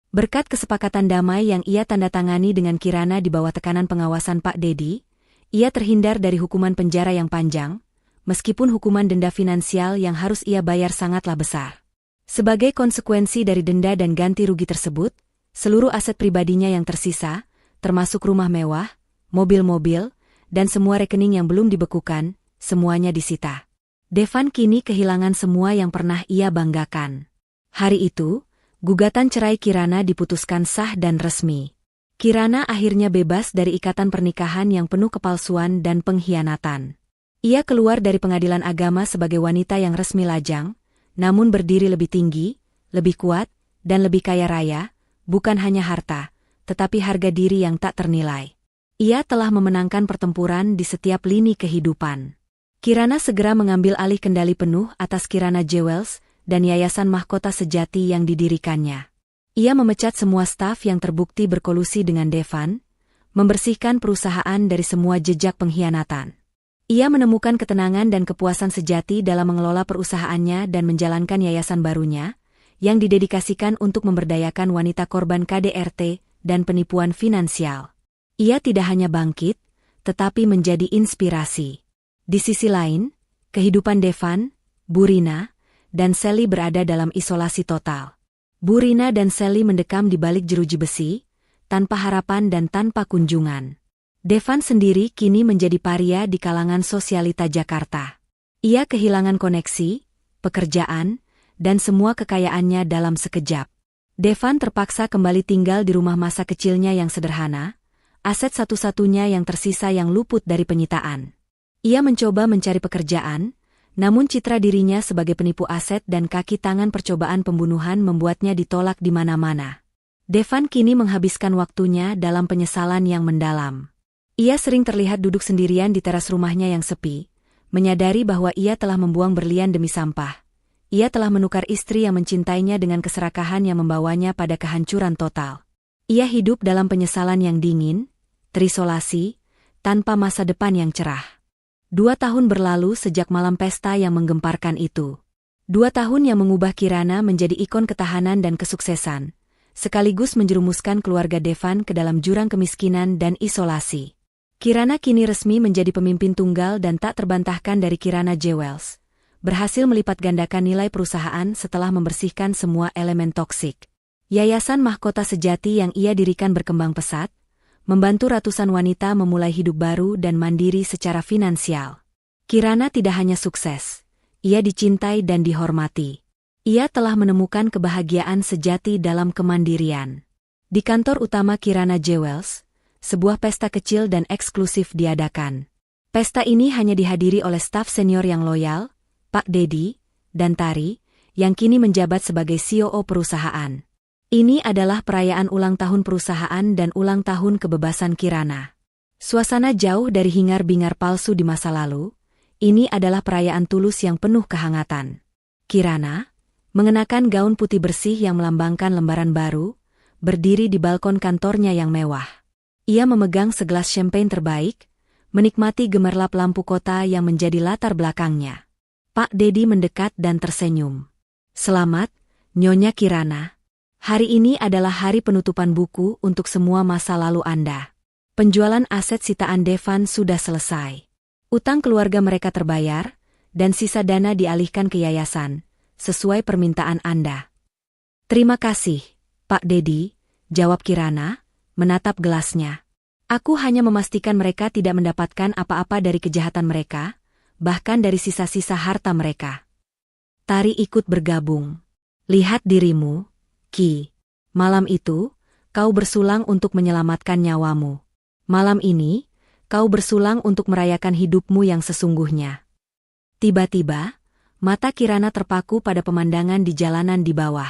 Berkat kesepakatan damai yang ia tanda tangani dengan Kirana di bawah tekanan pengawasan Pak Dedi, ia terhindar dari hukuman penjara yang panjang, meskipun hukuman denda finansial yang harus ia bayar sangatlah besar. Sebagai konsekuensi dari denda dan ganti rugi tersebut, seluruh aset pribadinya yang tersisa, termasuk rumah mewah, mobil-mobil, dan semua rekening yang belum dibekukan, semuanya disita. Devan kini kehilangan semua yang pernah ia banggakan. Hari itu, gugatan cerai Kirana diputuskan sah dan resmi. Kirana akhirnya bebas dari ikatan pernikahan yang penuh kepalsuan dan pengkhianatan. Ia keluar dari pengadilan agama sebagai wanita yang resmi lajang, namun berdiri lebih tinggi, lebih kuat, dan lebih kaya raya, bukan hanya harta, tetapi harga diri yang tak ternilai. Ia telah memenangkan pertempuran di setiap lini kehidupan. Kirana segera mengambil alih kendali penuh atas Kirana Jewels dan Yayasan Mahkota Sejati yang didirikannya. Ia memecat semua staf yang terbukti berkolusi dengan Devan, membersihkan perusahaan dari semua jejak pengkhianatan. Ia menemukan ketenangan dan kepuasan sejati dalam mengelola perusahaannya dan menjalankan yayasan barunya, yang didedikasikan untuk memberdayakan wanita korban KDRT dan penipuan finansial. Ia tidak hanya bangkit, tetapi menjadi inspirasi. Di sisi lain, kehidupan Devan, Burina, dan Sally berada dalam isolasi total. Burina dan Sally mendekam di balik jeruji besi, tanpa harapan dan tanpa kunjungan. Devan sendiri kini menjadi paria di kalangan sosialita Jakarta. Ia kehilangan koneksi, pekerjaan, dan semua kekayaannya dalam sekejap. Devan terpaksa kembali tinggal di rumah masa kecilnya yang sederhana, aset satu-satunya yang tersisa yang luput dari penyitaan. Ia mencoba mencari pekerjaan, namun citra dirinya sebagai penipu aset dan kaki tangan percobaan pembunuhan membuatnya ditolak di mana-mana. Devan kini menghabiskan waktunya dalam penyesalan yang mendalam. Ia sering terlihat duduk sendirian di teras rumahnya yang sepi, menyadari bahwa ia telah membuang berlian demi sampah. Ia telah menukar istri yang mencintainya dengan keserakahan yang membawanya pada kehancuran total. Ia hidup dalam penyesalan yang dingin, terisolasi, tanpa masa depan yang cerah. 2 tahun berlalu sejak malam pesta yang menggemparkan itu. 2 tahun yang mengubah Kirana menjadi ikon ketahanan dan kesuksesan, sekaligus menjerumuskan keluarga Devan ke dalam jurang kemiskinan dan isolasi. Kirana kini resmi menjadi pemimpin tunggal dan tak terbantahkan dari Kirana Jewels, berhasil melipat gandakan nilai perusahaan setelah membersihkan semua elemen toksik. Yayasan Mahkota Sejati yang ia dirikan berkembang pesat, membantu ratusan wanita memulai hidup baru dan mandiri secara finansial. Kirana tidak hanya sukses, ia dicintai dan dihormati. Ia telah menemukan kebahagiaan sejati dalam kemandirian. Di kantor utama Kirana Jewels, sebuah pesta kecil dan eksklusif diadakan. Pesta ini hanya dihadiri oleh staf senior yang loyal, Pak Dedi, dan Tari, yang kini menjabat sebagai CEO perusahaan. Ini adalah perayaan ulang tahun perusahaan dan ulang tahun kebebasan Kirana. Suasana jauh dari hingar-bingar palsu di masa lalu, ini adalah perayaan tulus yang penuh kehangatan. Kirana, mengenakan gaun putih bersih yang melambangkan lembaran baru, berdiri di balkon kantornya yang mewah. Ia memegang segelas champagne terbaik, menikmati gemerlap lampu kota yang menjadi latar belakangnya. Pak Dedi mendekat dan tersenyum. Selamat, Nyonya Kirana. Hari ini adalah hari penutupan buku untuk semua masa lalu Anda. Penjualan aset sitaan Devan sudah selesai. Utang keluarga mereka terbayar, dan sisa dana dialihkan ke yayasan, sesuai permintaan Anda. Terima kasih, Pak Dedi, jawab Kirana, menatap gelasnya. Aku hanya memastikan mereka tidak mendapatkan apa-apa dari kejahatan mereka, bahkan dari sisa-sisa harta mereka. Tari ikut bergabung. Lihat dirimu, Ki. Malam itu, kau bersulang untuk menyelamatkan nyawamu. Malam ini, kau bersulang untuk merayakan hidupmu yang sesungguhnya. Tiba-tiba, mata Kirana terpaku pada pemandangan di jalanan di bawah.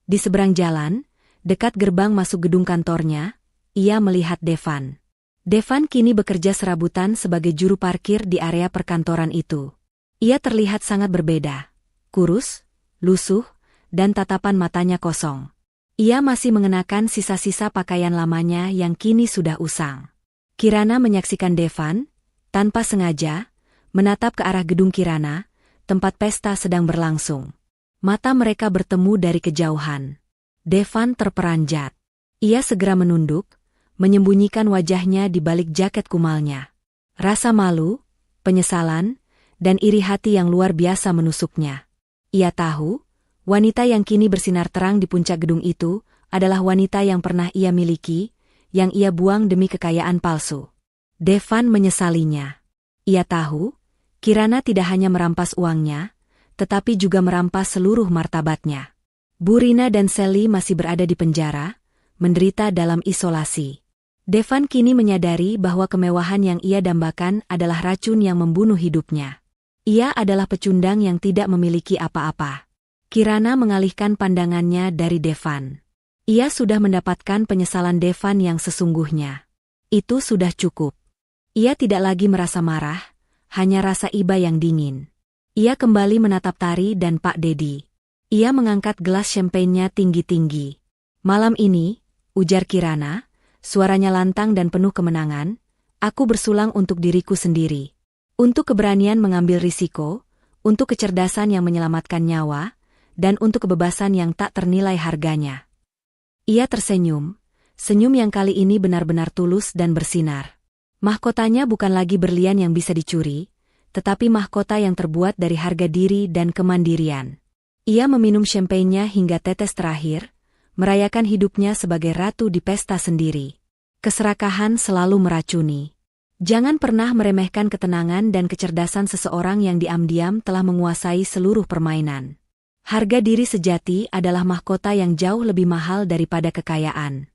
Di seberang jalan, dekat gerbang masuk gedung kantornya, ia melihat Devan. Devan kini bekerja serabutan sebagai juru parkir di area perkantoran itu. Ia terlihat sangat berbeda. Kurus, lusuh, dan tatapan matanya kosong. Ia masih mengenakan sisa-sisa pakaian lamanya yang kini sudah usang. Kirana menyaksikan Devan, tanpa sengaja, menatap ke arah gedung Kirana, tempat pesta sedang berlangsung. Mata mereka bertemu dari kejauhan. Devan terperanjat. Ia segera menunduk, menyembunyikan wajahnya di balik jaket kumalnya. Rasa malu, penyesalan, dan iri hati yang luar biasa menusuknya. Ia tahu, wanita yang kini bersinar terang di puncak gedung itu adalah wanita yang pernah ia miliki, yang ia buang demi kekayaan palsu. Devan menyesalinya. Ia tahu, Kirana tidak hanya merampas uangnya, tetapi juga merampas seluruh martabatnya. Bu Rina dan Sally masih berada di penjara, menderita dalam isolasi. Devan kini menyadari bahwa kemewahan yang ia dambakan adalah racun yang membunuh hidupnya. Ia adalah pecundang yang tidak memiliki apa-apa. Kirana mengalihkan pandangannya dari Devan. Ia sudah mendapatkan penyesalan Devan yang sesungguhnya. Itu sudah cukup. Ia tidak lagi merasa marah, hanya rasa iba yang dingin. Ia kembali menatap Tari dan Pak Dedi. Ia mengangkat gelas champagne-nya tinggi-tinggi. Malam ini, ujar Kirana, suaranya lantang dan penuh kemenangan, aku bersulang untuk diriku sendiri. Untuk keberanian mengambil risiko, untuk kecerdasan yang menyelamatkan nyawa, dan untuk kebebasan yang tak ternilai harganya. Ia tersenyum, senyum yang kali ini benar-benar tulus dan bersinar. Mahkotanya bukan lagi berlian yang bisa dicuri, tetapi mahkota yang terbuat dari harga diri dan kemandirian. Ia meminum champagne-nya hingga tetes terakhir, merayakan hidupnya sebagai ratu di pesta sendiri. Keserakahan selalu meracuni. Jangan pernah meremehkan ketenangan dan kecerdasan seseorang yang diam-diam telah menguasai seluruh permainan. Harga diri sejati adalah mahkota yang jauh lebih mahal daripada kekayaan.